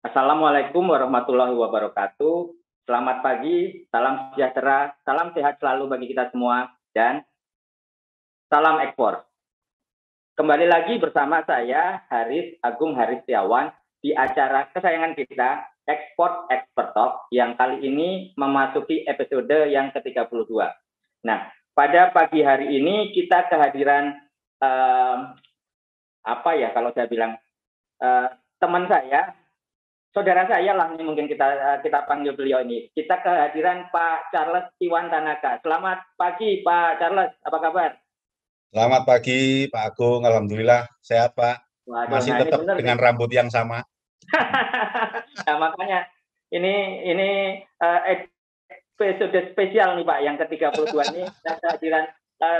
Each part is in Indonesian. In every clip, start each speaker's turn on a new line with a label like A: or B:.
A: Assalamualaikum warahmatullahi wabarakatuh. Selamat pagi, salam sejahtera, salam sehat selalu bagi kita semua, dan salam ekspor. Kembali lagi bersama saya, Haris Agung Haris Setiawan, di acara kesayangan kita, Ekspor Expert Talk, yang kali ini memasuki episode yang ke-32. Nah, pada pagi hari ini kita kehadiran, kalau saya bilang, teman saya, saudara saya lah ini mungkin kita panggil beliau ini. Kita kehadiran Pak Charles Iwan Tanaka. Selamat pagi Pak Charles, apa kabar?
B: Selamat pagi Pak Agung, Alhamdulillah sehat Pak.
A: Waduh,
B: Masih
A: nah ini
B: tetap
A: benar nih.
B: dengan rambut yang sama.
A: Nah, makanya ini episode spesial nih Pak, yang ke-32 ini kehadiran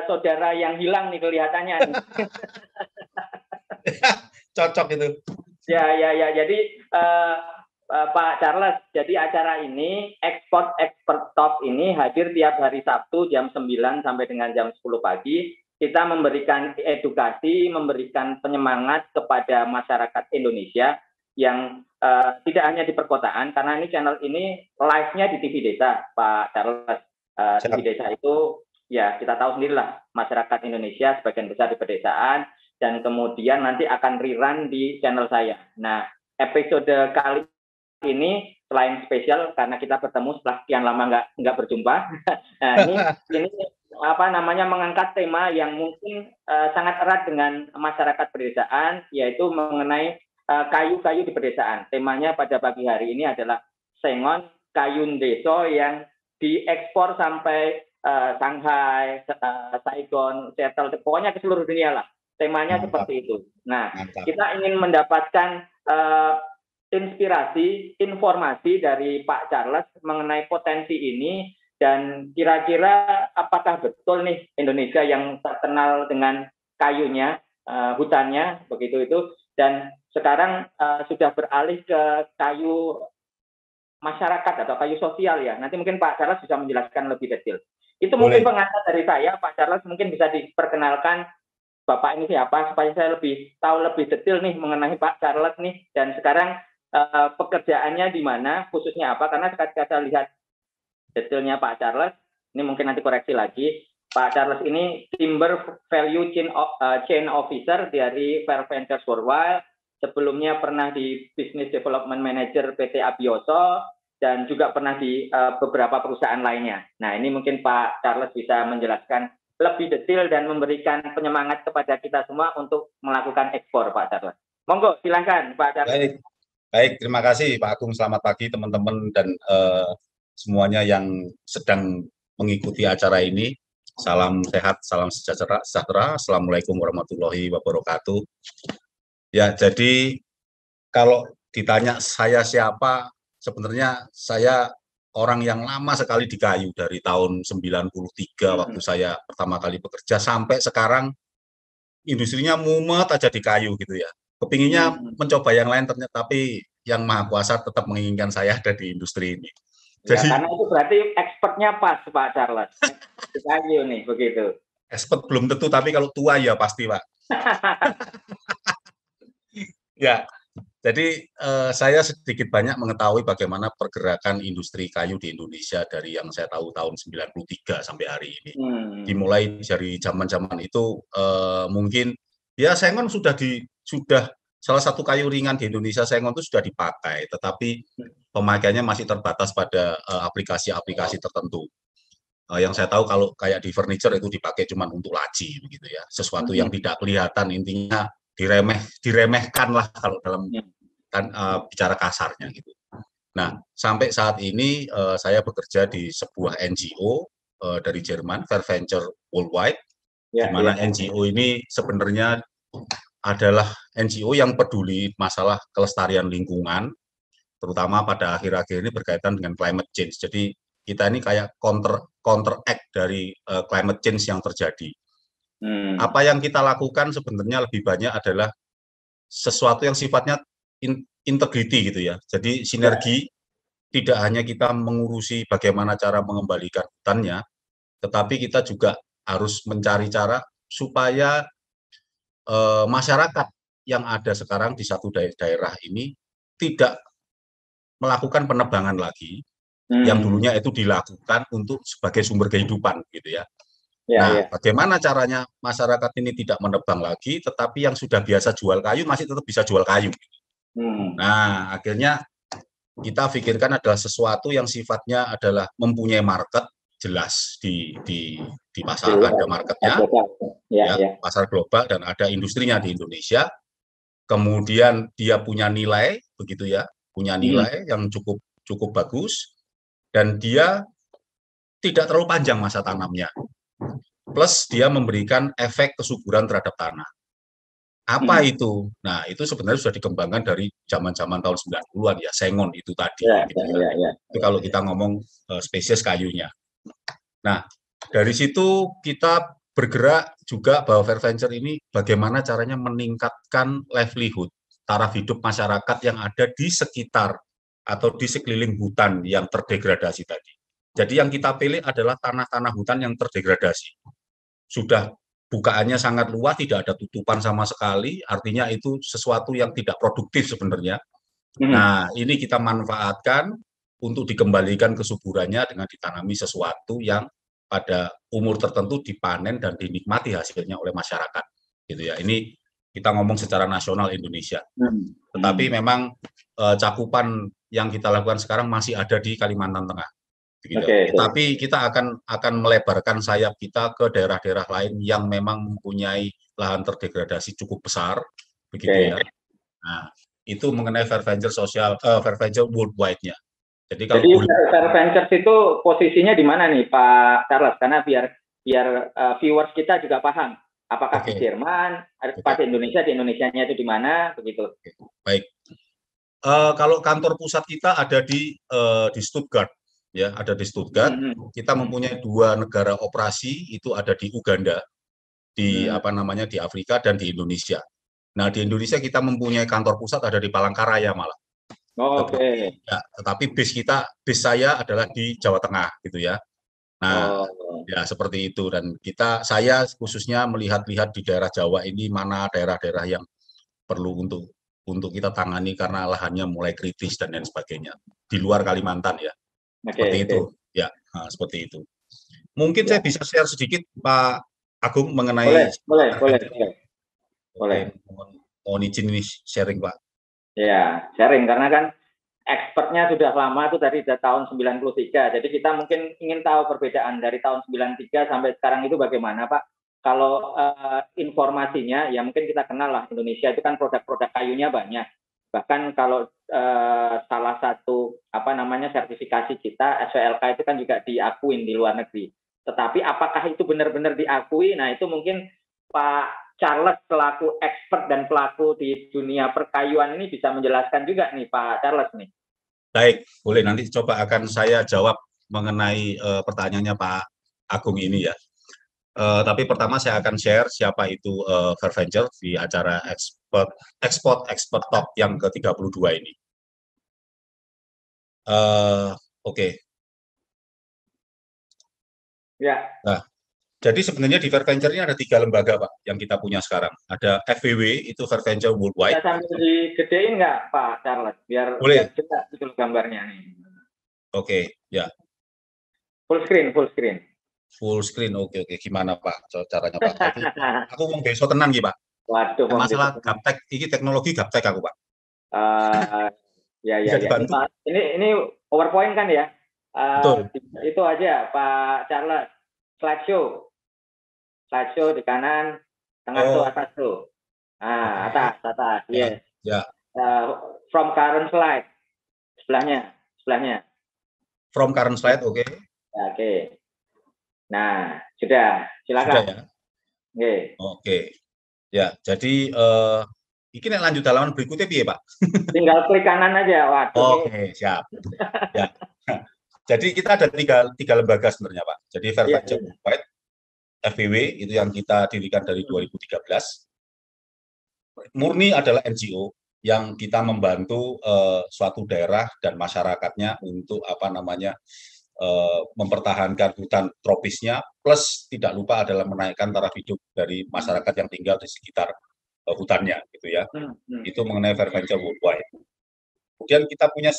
A: saudara yang hilang nih kelihatannya.
B: Cocok itu.
A: Ya. Jadi Pak Charles, jadi acara ini Export Expert Talk ini hadir tiap hari Sabtu jam 9 sampai dengan jam 10 pagi. Kita memberikan edukasi, memberikan penyemangat kepada masyarakat Indonesia yang tidak hanya di perkotaan, karena ini channel ini live-nya di TV Desa, Pak Charles. TV Desa itu ya kita tahu sendirilah, masyarakat Indonesia sebagian besar di pedesaan, dan kemudian nanti akan rerun di channel saya. Nah, episode kali ini selain spesial karena kita bertemu setelah sekian lama nggak berjumpa. Nah, ini mengangkat tema yang mungkin sangat erat dengan masyarakat pedesaan, yaitu mengenai kayu-kayu di pedesaan. Temanya pada pagi hari ini adalah sengon kayun deso yang diekspor sampai Shanghai, Saigon, Seattle, pokoknya ke seluruh dunia lah. Temanya seperti itu. Nah, kita ingin mendapatkan inspirasi, informasi dari Pak Charles mengenai potensi ini, dan kira-kira apakah betul nih Indonesia yang terkenal dengan kayunya, hutannya, begitu itu, dan sekarang sudah beralih ke kayu masyarakat atau kayu sosial ya. Nanti mungkin Pak Charles bisa menjelaskan lebih detail. Itu mungkin pengantar dari saya, Pak Charles mungkin bisa diperkenalkan Bapak ini siapa, supaya saya tahu lebih detail nih mengenai Pak Charles nih, dan sekarang pekerjaannya di mana, khususnya apa, karena ketika saya lihat detailnya Pak Charles, ini mungkin nanti koreksi lagi, Pak Charles ini Timber Value Chain Officer dari Fair Ventures Worldwide, sebelumnya pernah di Business Development Manager PT Abioso, dan juga pernah di beberapa perusahaan lainnya. Nah, ini mungkin Pak Charles bisa menjelaskan lebih detail dan memberikan penyemangat kepada kita semua untuk melakukan ekspor, Pak Charles. Monggo, silakan Pak Charles.
B: Baik, terima kasih Pak Agung. Selamat pagi teman-teman dan semuanya yang sedang mengikuti acara ini. Salam sehat, salam sejahtera. Assalamualaikum warahmatullahi wabarakatuh. Ya, jadi kalau ditanya saya siapa, sebenarnya saya orang yang lama sekali di kayu dari tahun 93 waktu saya pertama kali bekerja sampai sekarang industrinya mumet aja di kayu gitu ya. Kepinginnya mencoba yang lain ternyata, tapi yang Maha Kuasa tetap menginginkan saya ada di industri ini.
A: Jadi, ya, karena itu berarti expertnya pas Pak Charles. Di kayu nih, begitu.
B: Expert belum tentu, tapi kalau tua ya pasti Pak. Ya, jadi saya sedikit banyak mengetahui bagaimana pergerakan industri kayu di Indonesia dari yang saya tahu tahun 93 sampai hari ini. Dimulai dari zaman-zaman itu mungkin ya sengon sudah salah satu kayu ringan di Indonesia, sengon itu sudah dipakai, tetapi pemakaiannya masih terbatas pada aplikasi-aplikasi tertentu. Yang saya tahu kalau kayak di furniture itu dipakai cuma untuk laci begitu ya, sesuatu yang tidak kelihatan, intinya diremehkan lah kalau dalam bicara kasarnya gitu. Nah, sampai saat ini saya bekerja di sebuah NGO dari Jerman, Fair Venture Worldwide, di mana NGO ini sebenarnya adalah NGO yang peduli masalah kelestarian lingkungan, terutama pada akhir-akhir ini berkaitan dengan climate change. Jadi kita ini kayak counteract dari climate change yang terjadi. Apa yang kita lakukan sebenarnya lebih banyak adalah sesuatu yang sifatnya integrity gitu ya. Jadi sinergi, tidak hanya kita mengurusi bagaimana cara mengembalikan hutannya, tetapi kita juga harus mencari cara supaya masyarakat yang ada sekarang di satu daerah ini tidak melakukan penebangan lagi yang dulunya itu dilakukan untuk sebagai sumber kehidupan gitu ya. Nah, bagaimana caranya masyarakat ini tidak menebang lagi, tetapi yang sudah biasa jual kayu masih tetap bisa jual kayu. Nah, akhirnya kita pikirkan adalah sesuatu yang sifatnya adalah mempunyai market jelas di pasar, ada marketnya, ya, pasar global dan ada industrinya di Indonesia. Kemudian dia punya nilai, begitu ya, punya nilai yang cukup bagus, dan dia tidak terlalu panjang masa tanamnya. Plus dia memberikan efek kesuburan terhadap tanah. Apa itu? Nah, itu sebenarnya sudah dikembangkan dari zaman-zaman tahun 90-an ya, sengon itu tadi. Gitu ya. Itu kalau kita ngomong spesies kayunya. Nah, dari situ kita bergerak juga bahwa Fair Venture ini bagaimana caranya meningkatkan livelihood, taraf hidup masyarakat yang ada di sekitar atau di sekeliling hutan yang terdegradasi tadi. Jadi yang kita pilih adalah tanah-tanah hutan yang terdegradasi. Sudah bukaannya sangat luas, tidak ada tutupan sama sekali, artinya itu sesuatu yang tidak produktif sebenarnya. Nah, ini kita manfaatkan untuk dikembalikan kesuburannya dengan ditanami sesuatu yang pada umur tertentu dipanen dan dinikmati hasilnya oleh masyarakat. Gitu ya. Ini kita ngomong secara nasional Indonesia. Tetapi memang cakupan yang kita lakukan sekarang masih ada di Kalimantan Tengah. Tapi kita akan melebarkan sayap kita ke daerah-daerah lain yang memang mempunyai lahan terdegradasi cukup besar, begitu ya. Nah, itu mengenai Fair Venture worldwide-nya. Jadi
A: Fair Venture itu posisinya di mana nih, Pak Charles? Karena biar viewers kita juga paham. Apakah di Jerman, di Indonesia-nya itu di mana, begitu?
B: Baik. Kalau kantor pusat kita ada di Stuttgart. Ya, ada di Stuttgart. Kita mempunyai 2 negara operasi, itu ada di Uganda, di di Afrika dan di Indonesia. Nah, di Indonesia kita mempunyai kantor pusat ada di Palangkaraya malah. Tetapi base saya adalah di Jawa Tengah gitu ya. Nah, ya seperti itu, dan saya khususnya melihat-lihat di daerah Jawa ini mana daerah-daerah yang perlu untuk kita tangani karena lahannya mulai kritis dan lain sebagainya. Di luar Kalimantan ya. Seperti itu, ya, seperti itu. Mungkin saya bisa share sedikit, Pak Agung, mengenai.
A: Boleh.
B: Mohon izin ini sharing, Pak.
A: Ya, sharing karena kan expertnya sudah lama itu dari tahun 93. Jadi kita mungkin ingin tahu perbedaan dari tahun 93 sampai sekarang itu bagaimana, Pak. Kalau informasinya, ya mungkin kita kenal lah Indonesia itu kan produk-produk kayunya banyak. Bahkan kalau salah satu sertifikasi kita SVLK itu kan juga diakuin di luar negeri. Tetapi apakah itu benar-benar diakui? Nah, itu mungkin Pak Charles selaku expert dan pelaku di dunia perkayuan ini bisa menjelaskan juga nih, Pak Charles nih.
B: Baik, boleh, nanti coba akan saya jawab mengenai pertanyaannya Pak Agung ini ya. Tapi pertama saya akan share siapa itu Fair Venture di acara Export Talk yang ke-32 ini. Oke.
A: Ya.
B: Nah, jadi sebenarnya di Fair Venture ini ada 3 lembaga, Pak, yang kita punya sekarang. Ada FVW, itu Fair Venture Worldwide.
A: Bisa sambil digedein nggak, Pak Charles? Biar jelas itu gambarnya nih.
B: Oke, ya.
A: Full screen.
B: Full screen, oke. Gimana Pak caranya Pak? Aku mau besok tenang gitu Pak.
A: Waduh.
B: Masalah gaptek, ini teknologi gaptek aku Pak.
A: Ya. Ini PowerPoint kan ya?
B: Betul.
A: Itu aja Pak Charles. Slideshow di kanan, tengah tuh atas tuh. Atas. Yes.
B: Ya.
A: From current slide. Sebelahnya.
B: From current slide, oke.
A: Oke. Nah, sudah, silakan.
B: Sudah ya? Oke. Ya, jadi ini lanjut halaman berikutnya piye, Pak?
A: Tinggal klik kanan aja, waduh.
B: Oke, siap. Ya. Jadi kita ada tiga lembaga sebenarnya, Pak. Jadi Fair Venture Worldwide, FVW, itu yang kita dirikan dari 2013. Murni adalah NGO yang kita membantu suatu daerah dan masyarakatnya untuk mempertahankan hutan tropisnya, plus tidak lupa adalah menaikkan taraf hidup dari masyarakat yang tinggal di sekitar hutannya, gitu ya. Itu mengenai Fair Venture Worldwide. Kemudian kita punya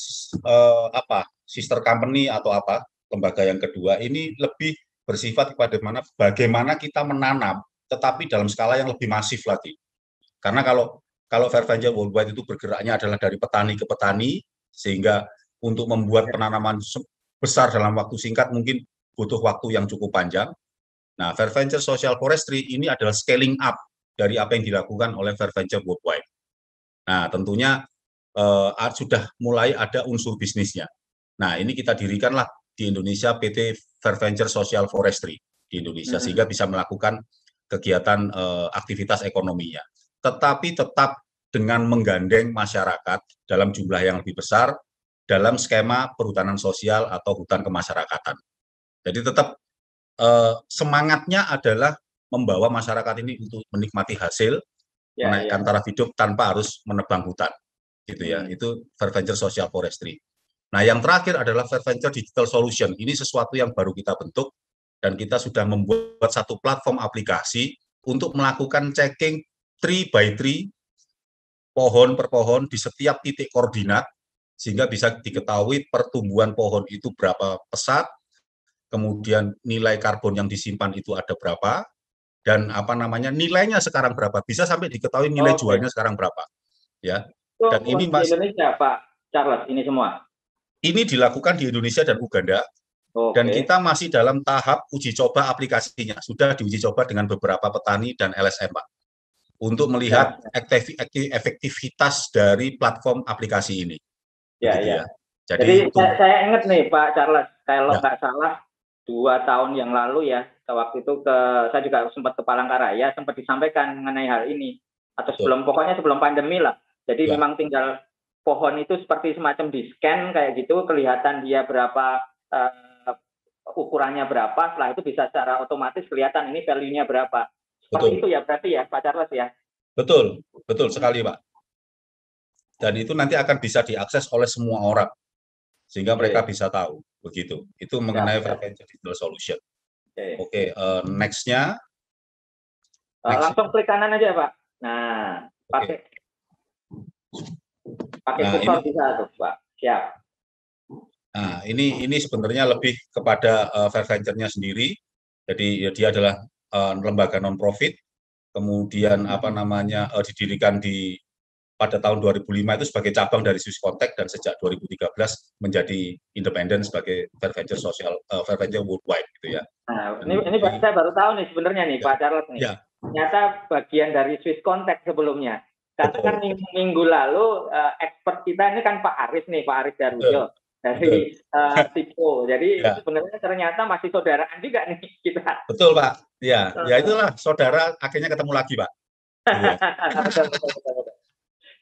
B: sister company atau lembaga yang kedua ini lebih bersifat kepada bagaimana kita menanam, tetapi dalam skala yang lebih masif lagi. Karena kalau Fair Venture Worldwide itu bergeraknya adalah dari petani ke petani, sehingga untuk membuat penanaman besar dalam waktu singkat mungkin butuh waktu yang cukup panjang. Nah, Fair Venture Social Forestry ini adalah scaling up dari apa yang dilakukan oleh Fair Venture Worldwide. Nah, tentunya sudah mulai ada unsur bisnisnya. Nah, ini kita dirikanlah di Indonesia PT Fair Venture Social Forestry di Indonesia, sehingga bisa melakukan kegiatan aktivitas ekonominya. Tetapi tetap dengan menggandeng masyarakat dalam jumlah yang lebih besar dalam skema perhutanan sosial atau hutan kemasyarakatan. Jadi tetap semangatnya adalah membawa masyarakat ini untuk menikmati hasil, menaikkan taraf hidup tanpa harus menebang hutan. Gitu ya, itu Fair Venture Social Forestry. Nah, yang terakhir adalah Fair Venture Digital Solution. Ini sesuatu yang baru kita bentuk dan kita sudah membuat satu platform aplikasi untuk melakukan checking tree by tree, pohon per pohon di setiap titik koordinat, sehingga bisa diketahui pertumbuhan pohon itu berapa pesat, kemudian nilai karbon yang disimpan itu ada berapa, dan nilainya sekarang berapa, bisa sampai diketahui nilai jualnya sekarang berapa. Ya.
A: Dan ini di Indonesia, Pak Charles, ini semua?
B: Ini dilakukan di Indonesia dan Uganda, dan kita masih dalam tahap uji coba aplikasinya. Sudah diuji coba dengan beberapa petani dan LSM, Pak, untuk melihat efektivitas dari platform aplikasi ini.
A: Ya. Jadi saya ingat nih, Pak Charles, kalau nggak salah 2 tahun yang lalu ya, waktu itu saya juga sempat ke Palangkaraya, sempat disampaikan mengenai hal ini, atau pokoknya sebelum pandemi lah. Jadi memang tinggal pohon itu seperti semacam di-scan kayak gitu, kelihatan dia berapa, ukurannya berapa, setelah itu bisa secara otomatis kelihatan ini value-nya berapa. Seperti itu ya berarti ya, Pak Charles ya?
B: Betul sekali, Pak. Dan itu nanti akan bisa diakses oleh semua orang, sehingga mereka bisa tahu, begitu. Itu mengenai Fair Venture Digital Solution. Next-nya.
A: Langsung klik kanan aja, Pak. Nah, pakai kursor bisa tuh, Pak. Siap.
B: Nah, ini sebenarnya lebih kepada Fair Venture-nya sendiri. Jadi dia adalah lembaga non-profit, kemudian didirikan pada tahun 2005 itu sebagai cabang dari Swiss Contact, dan sejak 2013 menjadi independen sebagai Fair Venture Worldwide gitu ya.
A: Nah, ini saya baru tahu nih sebenarnya nih, Pak Charles nih. Ternyata bagian dari Swiss Contact sebelumnya. Karena kan minggu lalu expert kita ini kan Pak Aris Darwojo dari TIPO. Jadi sebenarnya ternyata masih saudaraan juga nih kita.
B: Betul, Pak. Ya itulah saudara, akhirnya ketemu lagi, Pak.
A: Betul.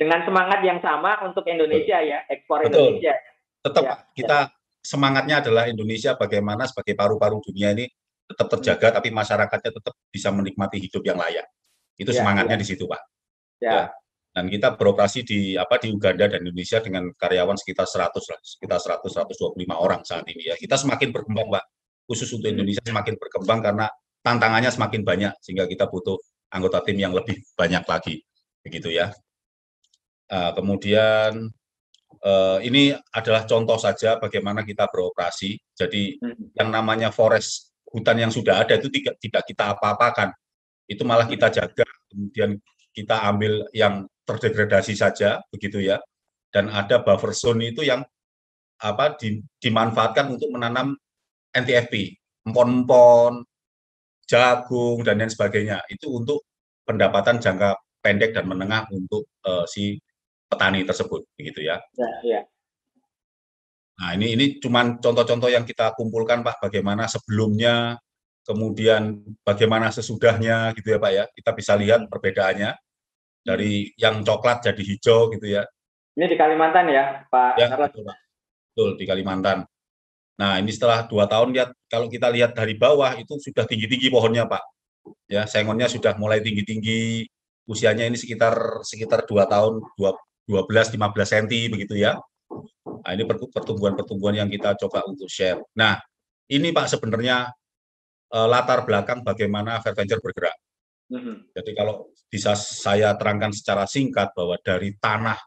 A: Dengan semangat yang sama untuk Indonesia ya, ekspor Indonesia.
B: Tetap kita semangatnya adalah Indonesia bagaimana sebagai paru-paru dunia ini tetap terjaga, tapi masyarakatnya tetap bisa menikmati hidup yang layak. Itu semangatnya di situ, Pak. Dan kita beroperasi di Uganda dan Indonesia dengan karyawan sekitar 100-125 orang saat ini ya. Kita semakin berkembang, Pak. Khusus untuk Indonesia semakin berkembang karena tantangannya semakin banyak, sehingga kita butuh anggota tim yang lebih banyak lagi, begitu ya. Kemudian ini adalah contoh saja bagaimana kita beroperasi. Jadi yang namanya forest, hutan yang sudah ada itu tidak kita apa-apakan, itu malah kita jaga, kemudian kita ambil yang terdegradasi saja, begitu ya. Dan ada buffer zone itu yang dimanfaatkan untuk menanam NTFP, empon-empon, jagung dan lain sebagainya. Itu untuk pendapatan jangka pendek dan menengah untuk si petani tersebut, begitu ya. Nah, ini cuma contoh-contoh yang kita kumpulkan, Pak, bagaimana sebelumnya, kemudian bagaimana sesudahnya, gitu ya, Pak ya. Kita bisa lihat perbedaannya dari yang coklat jadi hijau, gitu ya.
A: Ini di Kalimantan ya, Pak?
B: Ya, betul, di Kalimantan. Nah, ini setelah 2 tahun, kalau kita lihat dari bawah itu sudah tinggi-tinggi pohonnya, Pak. Ya, sengonnya sudah mulai tinggi-tinggi, usianya ini sekitar 2 tahun, 12-15 cm begitu ya. Nah, ini pertumbuhan-pertumbuhan yang kita coba untuk share. Nah, ini Pak sebenarnya latar belakang bagaimana Fair Venture bergerak. Jadi kalau bisa saya terangkan secara singkat bahwa dari tanah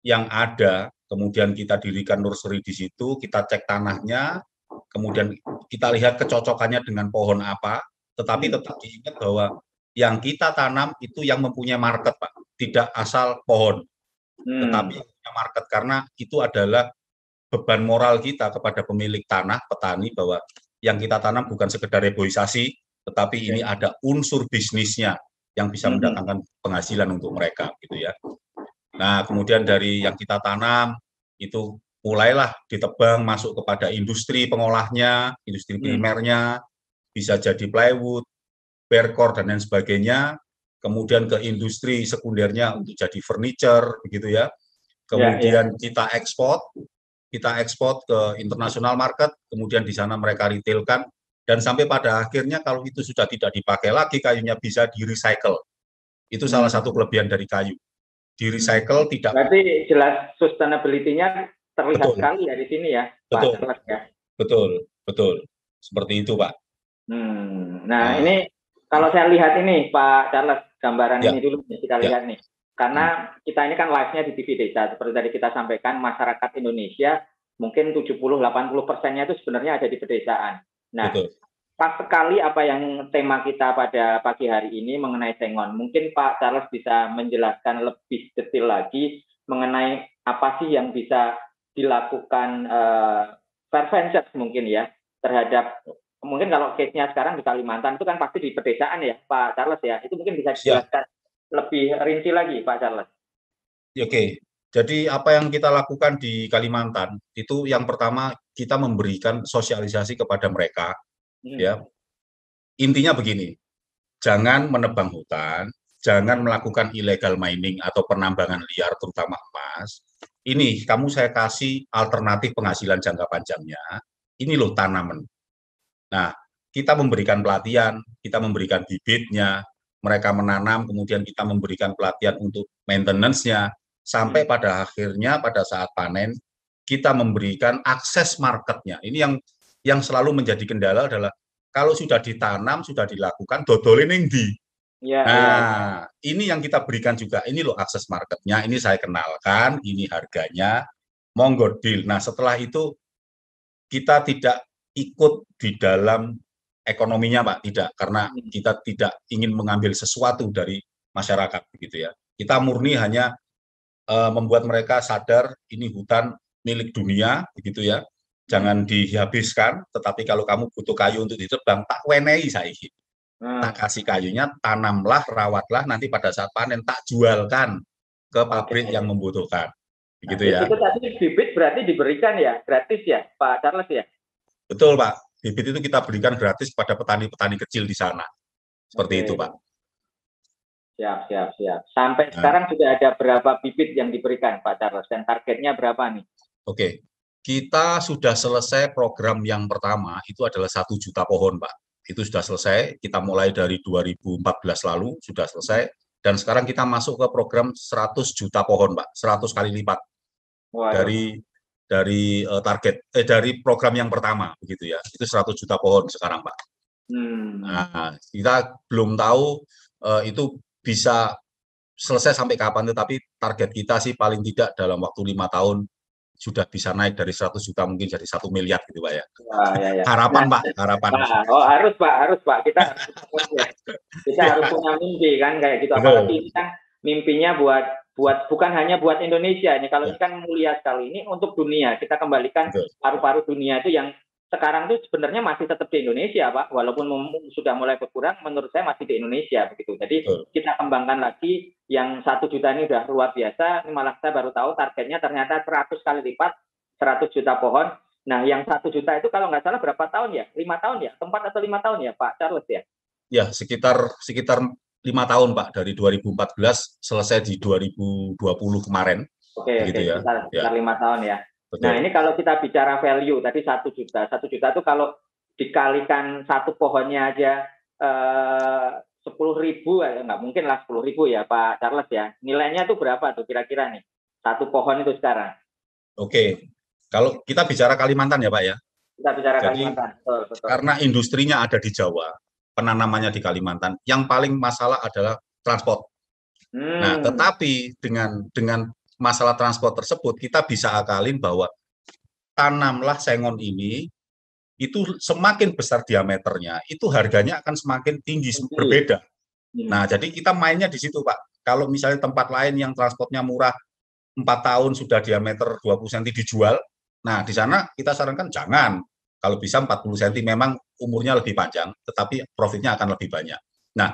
B: yang ada, kemudian kita dirikan nursery di situ, kita cek tanahnya, kemudian kita lihat kecocokannya dengan pohon apa, tetapi tetap diingat bahwa yang kita tanam itu yang mempunyai market, Pak, tidak asal pohon, tetapi yang punya market, karena itu adalah beban moral kita kepada pemilik tanah, petani, bahwa yang kita tanam bukan sekedar reboisasi, tetapi ini ada unsur bisnisnya yang bisa mendatangkan penghasilan untuk mereka, gitu ya. Nah, kemudian dari yang kita tanam itu mulailah ditebang masuk kepada industri pengolahnya, industri primernya, bisa jadi plywood, perkor dan lain sebagainya. Kemudian ke industri sekundernya untuk jadi furniture, begitu ya. Kemudian kita ekspor ke international market, kemudian di sana mereka retailkan, dan sampai pada akhirnya kalau itu sudah tidak dipakai lagi kayunya bisa di-recycle. Itu salah satu kelebihan dari kayu. Di-recycle tidak.
A: Berarti jelas sustainability-nya terlihat sekali ya di sini ya,
B: betul,
A: Pak Charles ya.
B: Betul. Seperti itu, Pak.
A: Nah, ini kalau saya lihat ini, Pak Charles, gambaran ini dulu kita lihat nih. Karena kita ini kan live-nya di TV Desa, seperti tadi kita sampaikan, masyarakat Indonesia mungkin 70-80%-nya itu sebenarnya ada di pedesaan. Nah, pas sekali apa yang tema kita pada pagi hari ini mengenai Sengon. Mungkin Pak Charles bisa menjelaskan lebih detail lagi mengenai apa sih yang bisa dilakukan Fairventure mungkin ya terhadap, mungkin kalau case-nya sekarang di Kalimantan itu kan pasti di pedesaan ya Pak Charles ya. Itu mungkin bisa dijelaskan lebih rinci lagi Pak Charles.
B: Oke. Jadi apa yang kita lakukan di Kalimantan itu yang pertama kita memberikan sosialisasi kepada mereka. Ya, intinya begini, jangan menebang hutan, jangan melakukan illegal mining atau penambangan liar, terutama emas. Ini kamu saya kasih alternatif penghasilan jangka panjangnya. Ini loh tanaman. Nah, kita memberikan pelatihan, kita memberikan bibitnya, mereka menanam, kemudian kita memberikan pelatihan untuk maintenance-nya, sampai pada akhirnya pada saat panen kita memberikan akses marketnya. Ini yang selalu menjadi kendala adalah kalau sudah ditanam, sudah dilakukan, dodolin yang di. Ini yang kita berikan juga. Ini loh akses marketnya, ini saya kenalkan, ini harganya, monggo deal. Nah, setelah itu kita tidak ikut di dalam ekonominya, Pak, tidak. Karena kita tidak ingin mengambil sesuatu dari masyarakat, begitu ya. Kita murni hanya membuat mereka sadar ini hutan milik dunia, begitu ya. Jangan dihabiskan, tetapi kalau kamu butuh kayu untuk ditebang, tak wenehi saiki. Tak kasih kayunya, tanamlah, rawatlah, nanti pada saat panen tak jualkan ke pabrik yang membutuhkan. Begitu ya.
A: Itu tadi bibit berarti diberikan ya, gratis ya, Pak Charles ya?
B: Betul, Pak. Bibit itu kita berikan gratis pada petani-petani kecil di sana. Seperti itu, Pak.
A: Siap. Sampai sekarang sudah ada berapa bibit yang diberikan, Pak Charles? Dan targetnya berapa nih?
B: Oke. Kita sudah selesai program yang pertama, itu adalah 1 juta pohon, Pak. Itu sudah selesai, kita mulai dari 2014 lalu, sudah selesai. Dan sekarang kita masuk ke program 100 juta pohon, Pak. 100 kali lipat. Dari target, dari program yang pertama, begitu ya. Itu 100 juta pohon sekarang, Pak. Nah, kita belum tahu itu bisa selesai sampai kapan, tetapi target kita sih paling tidak dalam waktu 5 tahun sudah bisa naik dari 100 juta mungkin jadi 1 miliar gitu, Pak ya. Harapan, Pak, harapan.
A: Harus Pak. Kita harus punya mimpi kan kayak gitu. Apalagi ini kan mimpinya buat bukan hanya buat Indonesia ini. Kalau ini kan mulia sekali, ini untuk dunia. Kita kembalikan paru-paru dunia itu yang sekarang itu sebenarnya masih tetap di Indonesia, Pak. Walaupun sudah mulai berkurang, menurut saya masih di Indonesia begitu. Jadi kita kembangkan lagi yang 1 juta ini udah luar biasa. Ini malah saya baru tahu targetnya ternyata 100 kali lipat, 100 juta pohon. Nah, yang 1 juta itu kalau nggak salah berapa tahun ya? 5 tahun ya? 4 atau 5 tahun ya, Pak Charles ya?
B: Ya, sekitar 5 tahun, Pak. Dari 2014 selesai di 2020 kemarin.
A: Oke, sekitar 5 tahun ya. Betul. Nah, ini kalau kita bicara value, tadi 1 juta. 1 juta itu kalau dikalikan satu pohonnya aja 10.000, nggak mungkin lah 10.000 ya Pak Charles ya. Nilainya tuh berapa tuh kira-kira nih? Satu pohon itu sekarang.
B: Oke, kalau kita bicara Kalimantan ya Pak ya?
A: Kita bicara Kalimantan, betul.
B: Karena industrinya ada di Jawa, penanamannya di Kalimantan, yang paling masalah adalah transport. Nah, tetapi dengan masalah transport tersebut, kita bisa akalin bahwa tanamlah sengon ini, itu semakin besar diameternya, itu harganya akan semakin tinggi, berbeda. Nah, jadi kita mainnya di situ, Pak. Kalau misalnya tempat lain yang transportnya murah, 4 tahun sudah diameter 20 cm dijual, nah di sana kita sarankan jangan. Kalau bisa 40 cm memang umurnya lebih panjang, tetapi profitnya akan lebih banyak. Nah,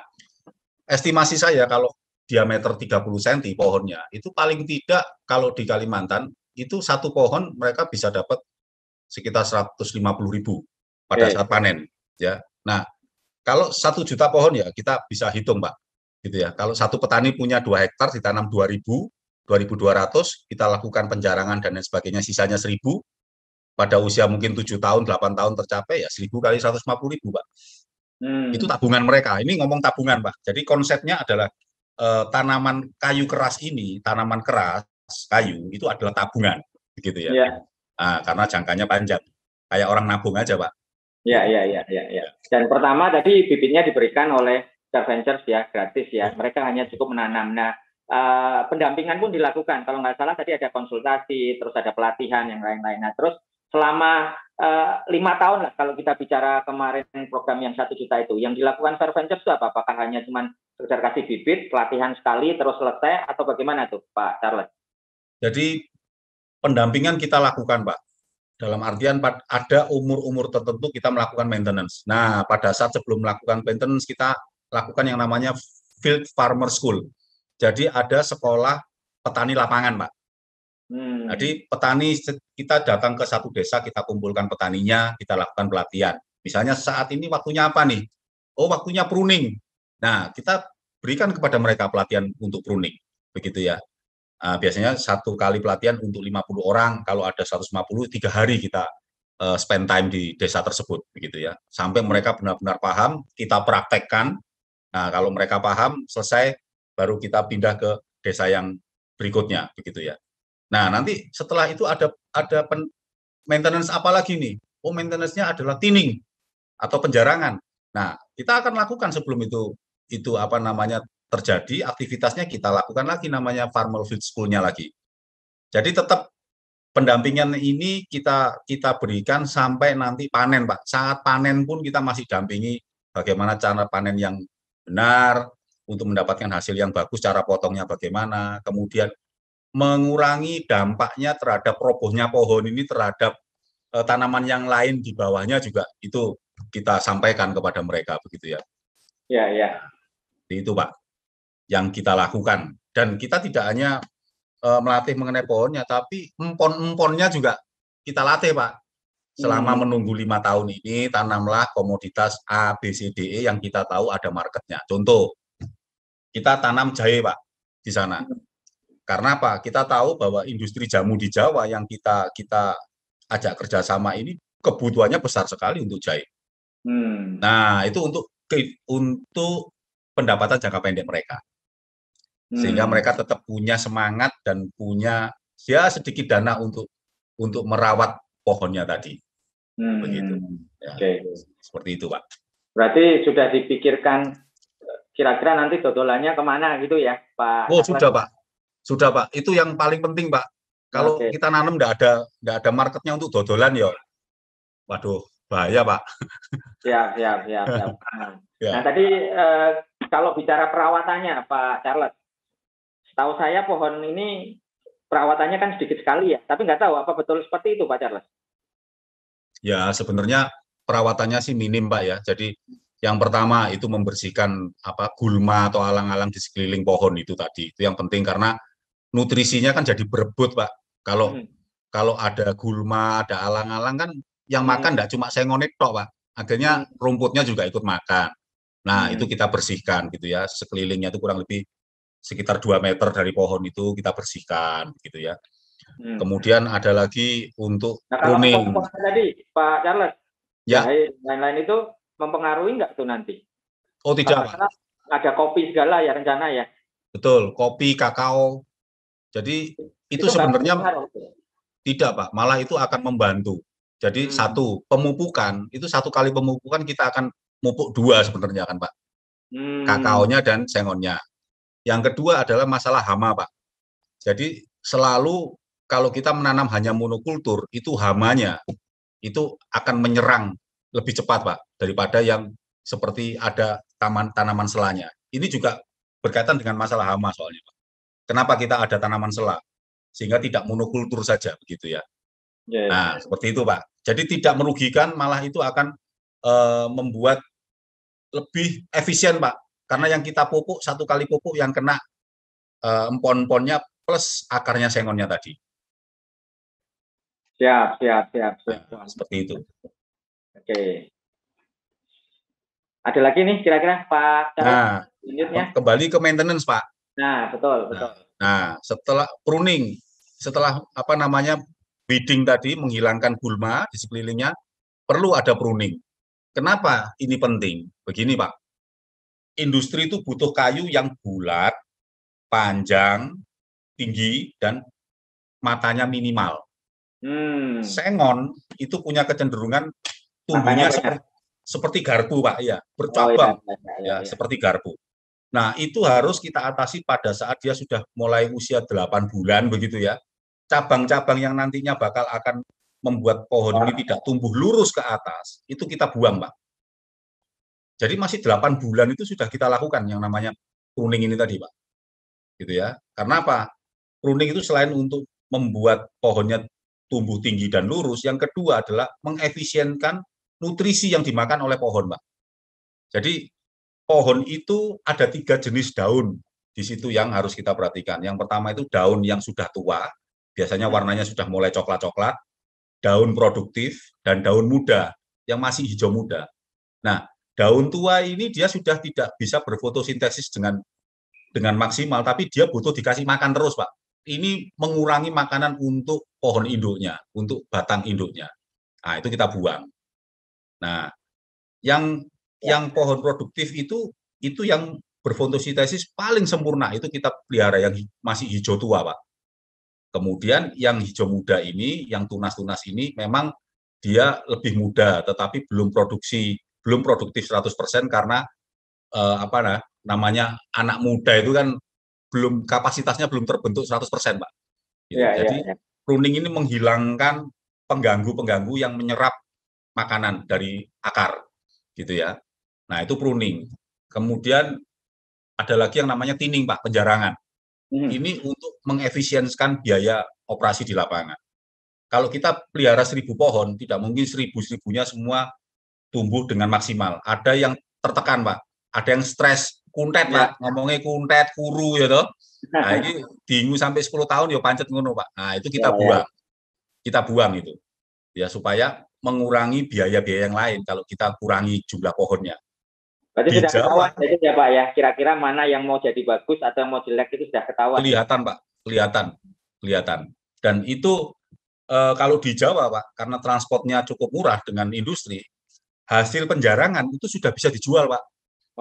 B: estimasi saya kalau diameter 30 cm pohonnya, itu paling tidak kalau di Kalimantan, itu satu pohon mereka bisa dapat sekitar 150.000 pada saat panen. Ya. Nah, kalau 1 juta pohon ya kita bisa hitung, Pak. Gitu ya. Kalau satu petani punya 2 hektar ditanam 2.000, 2.200, kita lakukan penjarangan dan lain sebagainya, sisanya 1.000, pada usia mungkin 7 tahun, 8 tahun tercapai, ya 1.000 kali 150.000, Pak. Itu tabungan mereka. Ini ngomong tabungan, Pak. Jadi konsepnya adalah tanaman kayu keras ini, tanaman keras, kayu, itu adalah tabungan. Begitu ya. Nah, karena jangkanya panjang. Kayak orang nabung aja, Pak.
A: Ya. Dan pertama tadi bibitnya diberikan oleh Ventures ya, gratis ya. Mereka hanya cukup menanam. Nah, pendampingan pun dilakukan. Kalau nggak salah tadi ada konsultasi, terus ada pelatihan yang lain-lain. Nah, terus selama 5 tahun lah kalau kita bicara kemarin program yang 1 juta itu, yang dilakukan Ventures itu apa? Apakah hanya cuma sekedar kasih bibit, pelatihan sekali, terus selesai, atau bagaimana tuh, Pak Charles?
B: Jadi pendampingan kita lakukan, Pak. Dalam artian ada umur-umur tertentu kita melakukan maintenance. Nah, pada saat sebelum melakukan maintenance, kita lakukan yang namanya Field Farmer School. Jadi ada sekolah petani lapangan, Pak. Jadi petani, kita datang ke satu desa, kita kumpulkan petaninya, kita lakukan pelatihan. Misalnya saat ini waktunya apa nih? Oh, waktunya pruning. Nah, kita berikan kepada mereka pelatihan untuk pruning. Begitu ya. Biasanya 1 kali pelatihan untuk 50 orang, kalau ada 150, 3 hari kita spend time di desa tersebut, begitu ya. Sampai mereka benar-benar paham, kita praktekkan. Nah, kalau mereka paham, selesai, baru kita pindah ke desa yang berikutnya, begitu ya. Nah, nanti setelah itu ada maintenance apa lagi nih? Oh, maintenance-nya adalah thinning atau penjarangan. Nah, kita akan lakukan sebelum itu apa namanya terjadi, aktivitasnya kita lakukan lagi namanya Farmer Field School-nya lagi. Jadi tetap pendampingan ini kita berikan sampai nanti panen, Pak. Saat panen pun kita masih dampingi bagaimana cara panen yang benar untuk mendapatkan hasil yang bagus, cara potongnya bagaimana, kemudian mengurangi dampaknya terhadap robohnya pohon ini terhadap tanaman yang lain di bawahnya juga itu kita sampaikan kepada mereka, begitu ya.
A: Ya.
B: Itu, Pak, yang kita lakukan. Dan kita tidak hanya melatih mengenai pohonnya, tapi empon-emponnya juga kita latih, Pak. Selama menunggu 5 tahun ini, tanamlah komoditas A, B, C, D, E yang kita tahu ada marketnya. Contoh, kita tanam jahe, Pak, di sana. Karena apa? Kita tahu bahwa industri jamu di Jawa yang kita ajak kerjasama ini kebutuhannya besar sekali untuk jahe. Nah, itu untuk pendapatan jangka pendek mereka. Sehingga mereka tetap punya semangat dan punya ya sedikit dana untuk merawat pohonnya tadi. Begitu. Ya. Seperti itu, Pak.
A: Berarti sudah dipikirkan kira-kira nanti dodolannya kemana gitu ya, Pak?
B: Oh, sudah, Pak. Sudah, Pak. Itu yang paling penting, Pak. Kalau kita nanam nggak ada marketnya untuk dodolan ya, waduh, bahaya, Pak.
A: Ya. Nah, tadi kalau bicara perawatannya, Pak Charles, setahu saya pohon ini perawatannya kan sedikit sekali ya, tapi nggak tahu apa betul seperti itu, Pak Charles?
B: Ya, sebenarnya perawatannya sih minim, Pak ya. Jadi yang pertama itu membersihkan gulma atau alang-alang di sekeliling pohon itu tadi. Itu yang penting karena nutrisinya kan jadi berebut, Pak. Kalau ada gulma, ada alang-alang kan yang makan enggak cuma sengonek tok, Pak. Akhirnya rumputnya juga ikut makan. Nah, itu kita bersihkan gitu ya. Sekelilingnya itu kurang lebih sekitar 2 meter dari pohon itu kita bersihkan gitu ya. Kemudian ada lagi untuk pruning.
A: Kalau tadi Pak Charles,
B: ya,
A: lain-lain itu mempengaruhi nggak tuh nanti?
B: Oh tidak, Pak.
A: Ada kopi segala ya rencana ya?
B: Betul, kopi, kakao. Jadi itu sebenarnya tidak, Pak. Malah itu akan membantu. Jadi satu, pemupukan, itu 1 kali pemupukan kita akan mupuk 2 sebenarnya kan, Pak. Kakaonya dan sengonnya. Yang kedua adalah masalah hama, Pak. Jadi selalu kalau kita menanam hanya monokultur, itu hamanya itu akan menyerang lebih cepat, Pak, daripada yang seperti ada tanaman selanya. Ini juga berkaitan dengan masalah hama soalnya, Pak. Kenapa kita ada tanaman sela? Sehingga tidak monokultur saja, begitu ya. Nah, seperti itu, Pak. Jadi tidak merugikan, malah itu akan membuat lebih efisien, Pak. Karena yang kita pupuk, satu kali pupuk yang kena empon-emponnya plus akarnya sengonnya tadi.
A: Siap.
B: Nah, seperti itu.
A: Oke. Ada lagi nih kira-kira Pak?
B: Nah, kembali ke maintenance, Pak.
A: Nah, betul.
B: Nah, setelah pruning, setelah weeding tadi, menghilangkan gulma di sekelilingnya, perlu ada pruning. Kenapa ini penting? Begini, Pak. Industri itu butuh kayu yang bulat, panjang, tinggi, dan matanya minimal. Sengon itu punya kecenderungan tumbuhnya seperti garpu, Pak, ya, bercabang, ya, seperti garpu. Nah, itu harus kita atasi pada saat dia sudah mulai usia 8 bulan, begitu ya. Cabang-cabang yang nantinya bakal akan membuat pohon ini tidak tumbuh lurus ke atas, itu kita buang, Pak. Jadi masih 8 bulan itu sudah kita lakukan yang namanya pruning ini tadi, Pak. Gitu ya. Karena apa? Pruning itu selain untuk membuat pohonnya tumbuh tinggi dan lurus, yang kedua adalah mengefisienkan nutrisi yang dimakan oleh pohon, Pak. Jadi pohon itu ada 3 jenis daun di situ yang harus kita perhatikan. Yang pertama itu daun yang sudah tua, biasanya warnanya sudah mulai coklat-coklat, daun produktif, dan daun muda yang masih hijau muda. Nah, daun tua ini dia sudah tidak bisa berfotosintesis dengan maksimal, tapi dia butuh dikasih makan terus, Pak. Ini mengurangi makanan untuk pohon induknya, untuk batang induknya. Nah, itu kita buang. Nah, yang pohon produktif itu yang berfotosintesis paling sempurna, itu kita pelihara yang masih hijau tua, Pak. Kemudian yang hijau muda ini, yang tunas-tunas ini memang dia lebih muda, tetapi belum produktif 100% karena anak muda itu kan kapasitasnya belum terbentuk 100%, Pak. Gitu. Jadi pruning ini menghilangkan pengganggu-pengganggu yang menyerap makanan dari akar, gitu ya. Nah, itu pruning. Kemudian ada lagi yang namanya thinning, Pak, penjarangan. Ini untuk mengefisienkan biaya operasi di lapangan. Kalau kita pelihara 1.000 pohon, tidak mungkin 1.000-1.000-nya semua tumbuh dengan maksimal. Ada yang tertekan, Pak. Ada yang stres, kuntet, Pak. Ngomongnya kuntet, kuru, ya toh. Nah, ini dingu sampai 10 tahun, ya pancet ngono, Pak. Nah, itu kita buang. Kita buang itu. Ya, supaya mengurangi biaya-biaya yang lain kalau kita kurangi jumlah pohonnya.
A: Berarti sudah ketahuan itu ya, Pak, ya. Kira-kira mana yang mau jadi bagus atau yang mau jelek itu sudah ketahuan.
B: Kelihatan, Pak. Kelihatan. Dan itu kalau di Jawa, Pak, karena transportnya cukup murah dengan industri, hasil penjarangan itu sudah bisa dijual, Pak.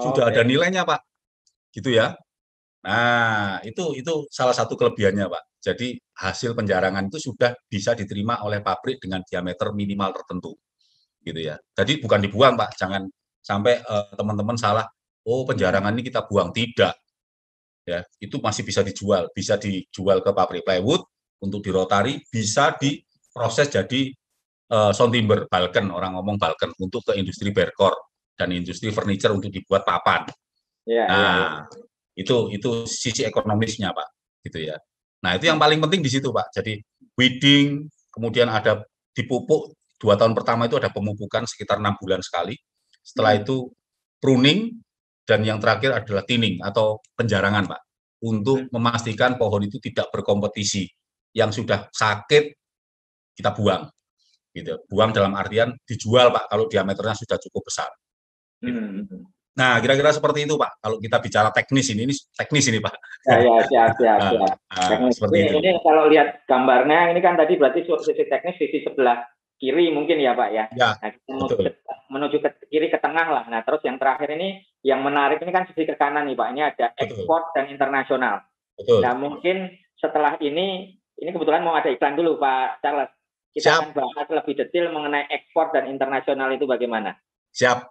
B: Sudah ada nilainya, Pak. Gitu ya. Nah, itu salah satu kelebihannya, Pak. Jadi hasil penjarangan itu sudah bisa diterima oleh pabrik dengan diameter minimal tertentu. Gitu ya. Jadi bukan dibuang, Pak. Jangan sampai teman-teman salah, oh penjarangan ini kita buang. Tidak. Ya, itu masih bisa dijual ke pabrik plywood untuk dirotari, bisa diproses jadi sound timber, balken, orang ngomong balken, untuk ke industri berkor dan industri furniture untuk dibuat papan. Itu sisi ekonomisnya, Pak, gitu ya. Nah, itu yang paling penting di situ, Pak. Jadi weeding, kemudian ada dipupuk 2 tahun pertama itu ada pemupukan sekitar 6 bulan sekali. Setelah itu pruning, dan yang terakhir adalah thinning atau penjarangan, Pak, untuk memastikan pohon itu tidak berkompetisi. Yang sudah sakit kita buang, gitu. Buang dalam artian dijual, Pak, kalau diameternya sudah cukup besar. Gitu. Nah, kira-kira seperti itu, Pak. Kalau kita bicara teknis ini teknis ini, Pak.
A: Siap. Seperti itu. Ini kalau lihat gambarnya, ini kan tadi berarti sisi teknis sisi sebelah kiri mungkin ya, Pak, ya.
B: Nah, kita
A: menuju ke kiri ke tengah lah. Nah, terus yang terakhir ini yang menarik ini kan sisi ke kanan nih, Pak. Ini ada ekspor dan internasional.
B: Betul.
A: Nah, mungkin setelah ini kebetulan mau ada iklan dulu, Pak Charles. Kita akan bahas lebih detail mengenai ekspor dan internasional itu bagaimana.
B: Siap.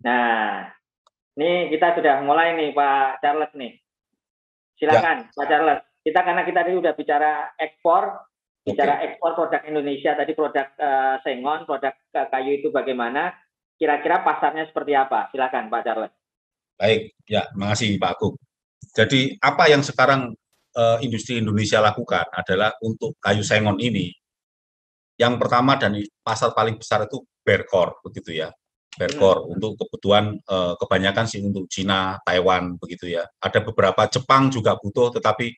A: Nah, ini kita sudah mulai nih Pak Charles nih. Silakan Pak Charles. Karena kita tadi sudah bicara ekspor, bicara ekspor produk Indonesia tadi, produk sengon, produk kayu itu bagaimana? Kira-kira pasarnya seperti apa? Silakan Pak Charles.
B: Baik, ya, makasih Pak Agung. Jadi apa yang sekarang industri Indonesia lakukan adalah untuk kayu sengon ini. Yang pertama dan pasar paling besar itu Berkor, begitu ya. Berkor untuk kebutuhan kebanyakan sih untuk Cina, Taiwan, begitu ya. Ada beberapa Jepang juga butuh, tetapi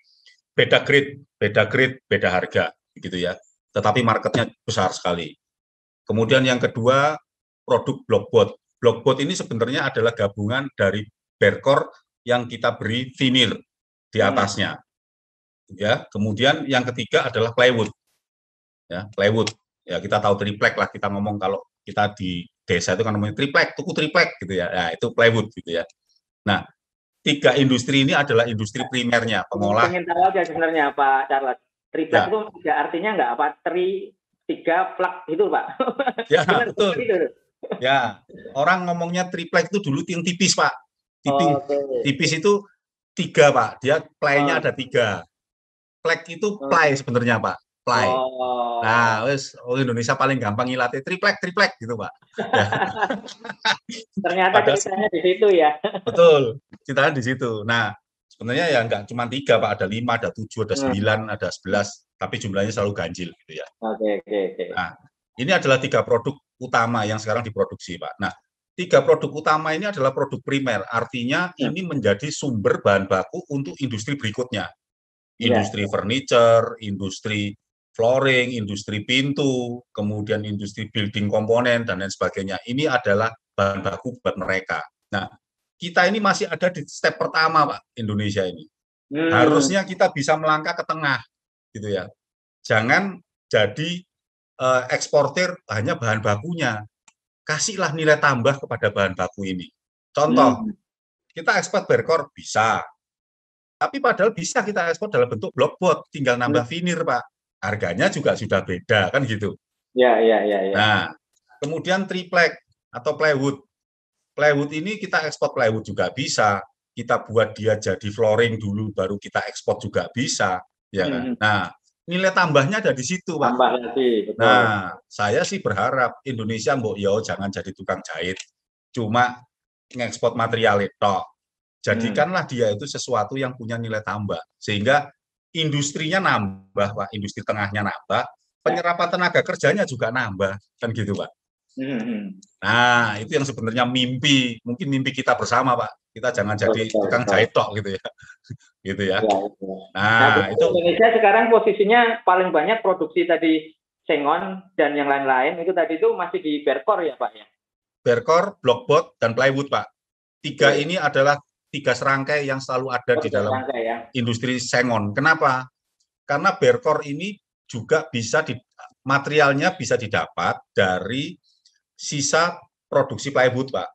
B: beda grade, beda harga, begitu ya. Tetapi marketnya besar sekali. Kemudian yang kedua produk Blockboard. Blockboard ini sebenarnya adalah gabungan dari Berkor yang kita beri vinil di atasnya. Ya, kemudian yang ketiga adalah plywood. Ya, plywood. Ya, kita tahu triplek lah, kita ngomong kalau kita di desa itu kan namanya triplek, tuku triplek gitu ya. Nah, itu plywood gitu ya. Nah, tiga industri ini adalah industri primernya, pengolah.
A: Pengen tahu aja sebenarnya Pak Charles. Triplek itu artinya nggak apa? Tiga plak itu Pak.
B: Ya, betul. Ya, orang ngomongnya triplek itu dulu yang tipis Pak. Tipis itu 3 Pak. Dia ply-nya ada 3. Plek itu ply sebenarnya Pak. Ply. Nah, wes Indonesia paling gampang ngilatih triplek gitu Pak. Ya.
A: Ternyata ceritanya di situ ya.
B: Betul, ceritanya di situ. Nah, sebenarnya ya nggak cuma 3 Pak, ada 5, ada 7, ada 9, ada 11, tapi jumlahnya selalu ganjil gitu ya.
A: Oke.
B: Nah, ini adalah 3 produk utama yang sekarang diproduksi Pak. Nah, 3 produk utama ini adalah produk primer, artinya ini menjadi sumber bahan baku untuk industri berikutnya. Industri furniture, industri flooring, industri pintu, kemudian industri building komponen, dan lain sebagainya. Ini adalah bahan baku buat mereka. Nah, kita ini masih ada di step pertama, Pak, Indonesia ini. Harusnya kita bisa melangkah ke tengah, gitu ya. Jangan jadi eksportir hanya bahan bakunya. Kasihlah nilai tambah kepada bahan baku ini. Contoh, kita ekspor Berkor bisa, tapi padahal bisa kita ekspor dalam bentuk blockboard, tinggal nambah vinir Pak. Harganya juga sudah beda kan gitu.
A: Ya.
B: Nah, kemudian triplek atau plywood. Plywood ini kita ekspor plywood juga bisa. Kita buat dia jadi flooring dulu, baru kita ekspor juga bisa. Ya kan? Nah, nilai tambahnya ada di situ Pak.
A: Tambah nanti, betul.
B: Nah, saya sih berharap Indonesia mbok yo jangan jadi tukang jahit, cuma ngekspor material itu. Jadikanlah dia itu sesuatu yang punya nilai tambah, sehingga industrinya nambah, Pak, industri tengahnya nambah, penyerapan tenaga kerjanya juga nambah, kan gitu, Pak. Nah, itu yang sebenarnya mungkin mimpi kita bersama, Pak. Kita jangan jadi tukang jahit tok gitu ya. Gitu ya.
A: Nah, itu Indonesia sekarang posisinya paling banyak produksi tadi sengon dan yang lain-lain itu tadi itu masih di Berkor ya, Pak ya?
B: Berkor, blockboard, dan plywood, Pak. 3 ini adalah 3 serangkai yang selalu ada di dalam industri sengon. Kenapa? Karena Berkor ini juga bisa materialnya bisa didapat dari sisa produksi plywood, Pak.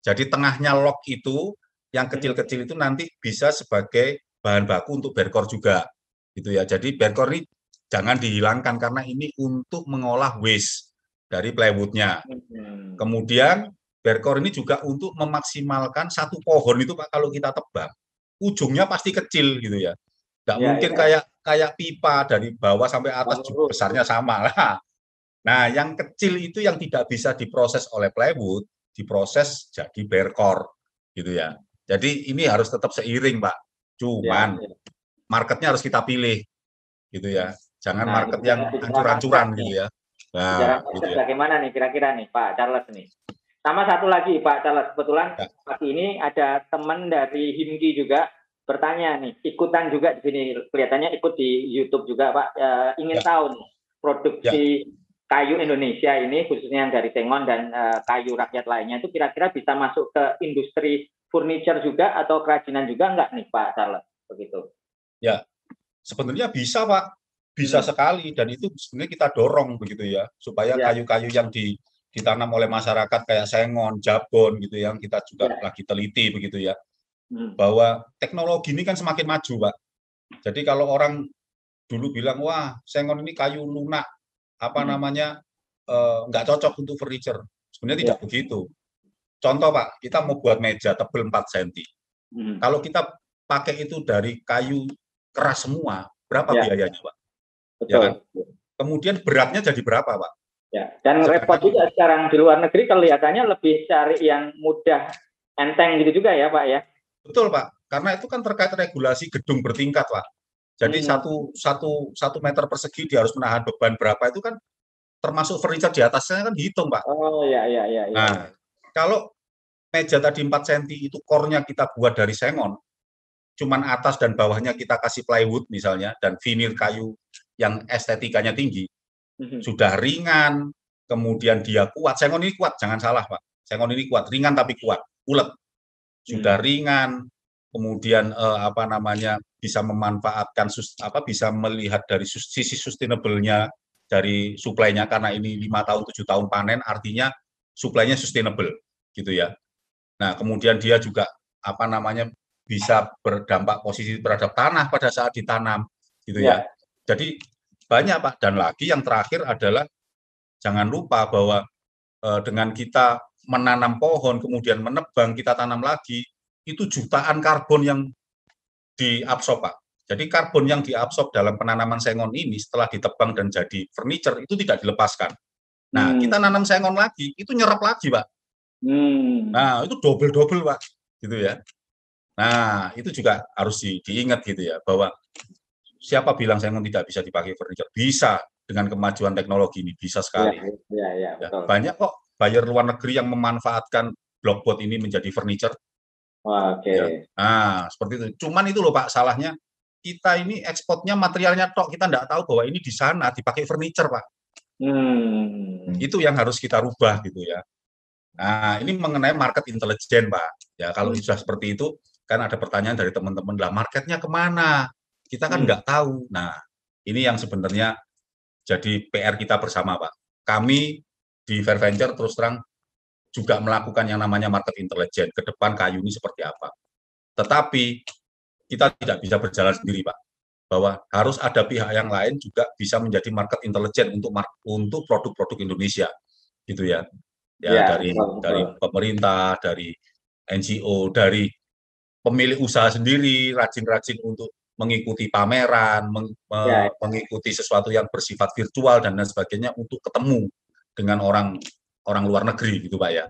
B: Jadi tengahnya log itu, yang kecil-kecil itu nanti bisa sebagai bahan baku untuk Berkor juga. Gitu ya. Jadi Berkor ini jangan dihilangkan karena ini untuk mengolah waste dari plywoodnya. Kemudian Berkor ini juga untuk memaksimalkan satu pohon itu Pak, kalau kita tebang, ujungnya pasti kecil gitu ya. Nggak mungkin kayak pipa dari bawah sampai atas besarnya sama lah. Nah, yang kecil itu yang tidak bisa diproses oleh plywood, diproses jadi Berkor gitu ya. Jadi ini harus tetap seiring Pak. Cuman marketnya harus kita pilih gitu ya. Jangan market yang hancur-hancuran gitu ya.
A: Nah, gitu ya. Bagaimana nih kira-kira nih Pak Charles nih? Sama satu lagi Pak Charles, kebetulan pagi ini ada teman dari Himki juga bertanya nih, ikutan juga di sini, kelihatannya ikut di YouTube juga Pak, ingin tahu nih produksi kayu Indonesia ini khususnya yang dari sengon dan kayu rakyat lainnya itu kira-kira bisa masuk ke industri furniture juga atau kerajinan juga enggak nih Pak Charles begitu?
B: Ya, sebenarnya bisa Pak, bisa sekali dan itu sebenarnya kita dorong begitu ya supaya kayu-kayu yang ditanam oleh masyarakat kayak sengon, jabon gitu yang kita juga lagi teliti begitu ya. Bahwa teknologi ini kan semakin maju, Pak. Jadi kalau orang dulu bilang, wah sengon ini kayu lunak, apa namanya, nggak cocok untuk furniture. Sebenarnya tidak begitu. contoh Pak, kita mau buat meja tebal 4 cm. Kalau kita pakai itu dari kayu keras semua, berapa biayanya Pak?
A: Betul.
B: Ya kan? Kemudian beratnya jadi berapa Pak?
A: Ya, dan repot juga sekarang di luar negeri kelihatannya lebih cari yang mudah, enteng gitu juga ya Pak ya?
B: Betul Pak, karena itu kan terkait regulasi gedung bertingkat Pak. Jadi satu meter persegi dia harus menahan beban berapa itu kan termasuk furniture di atasnya kan dihitung Pak.
A: Oh ya.
B: Nah, kalau meja tadi 4 cm itu core-nya kita buat dari sengon, cuman atas dan bawahnya kita kasih plywood misalnya, dan vinil kayu yang estetikanya tinggi, sudah ringan, kemudian dia kuat. Sengon ini kuat, jangan salah Pak. Sengon ini kuat, ringan tapi kuat, ulet. Sudah ringan, kemudian bisa memanfaatkan bisa melihat dari sisi sustainable-nya dari supply-nya, karena ini 5 tahun 7 tahun panen, artinya supply-nya sustainable gitu ya. Nah, kemudian dia juga bisa berdampak positif terhadap tanah pada saat ditanam gitu ya. Jadi banyak Pak, dan lagi yang terakhir adalah jangan lupa bahwa dengan kita menanam pohon kemudian menebang kita tanam lagi, itu jutaan karbon yang diabsorb Pak. Jadi karbon yang diabsorb dalam penanaman sengon ini setelah ditebang dan jadi furniture itu tidak dilepaskan. Nah, kita nanam sengon lagi, itu nyerap lagi Pak. Nah, itu double Pak, gitu ya. Nah, itu juga harus diingat gitu ya, bahwa siapa bilang sengon tidak bisa dipakai furniture? Bisa, dengan kemajuan teknologi ini, bisa sekali.
A: Ya, betul.
B: Banyak kok buyer luar negeri yang memanfaatkan blockboard ini menjadi furniture.
A: Oke.
B: Ya. Nah, seperti itu. Cuman itu loh Pak, salahnya kita ini ekspornya materialnya tok, kita nggak tahu bahwa ini di sana dipakai furniture Pak. Itu yang harus kita rubah gitu ya. Nah, ini mengenai market intelijen Pak. Ya, kalau sudah seperti itu, kan ada pertanyaan dari teman-teman, lah marketnya kemana? Kita kan nggak tahu. Nah, ini yang sebenarnya jadi PR kita bersama Pak. Kami di Fair Venture terus terang juga melakukan yang namanya market intelijen, ke depan kayu ini seperti apa. Tetapi kita tidak bisa berjalan sendiri Pak, bahwa harus ada pihak yang lain juga bisa menjadi market intelijen untuk produk-produk Indonesia, gitu ya. Ya, dari pemerintah, dari NGO, dari pemilik usaha sendiri, rajin-rajin untuk mengikuti pameran, mengikuti sesuatu yang bersifat virtual dan lain sebagainya untuk ketemu dengan orang luar negeri gitu Pak ya.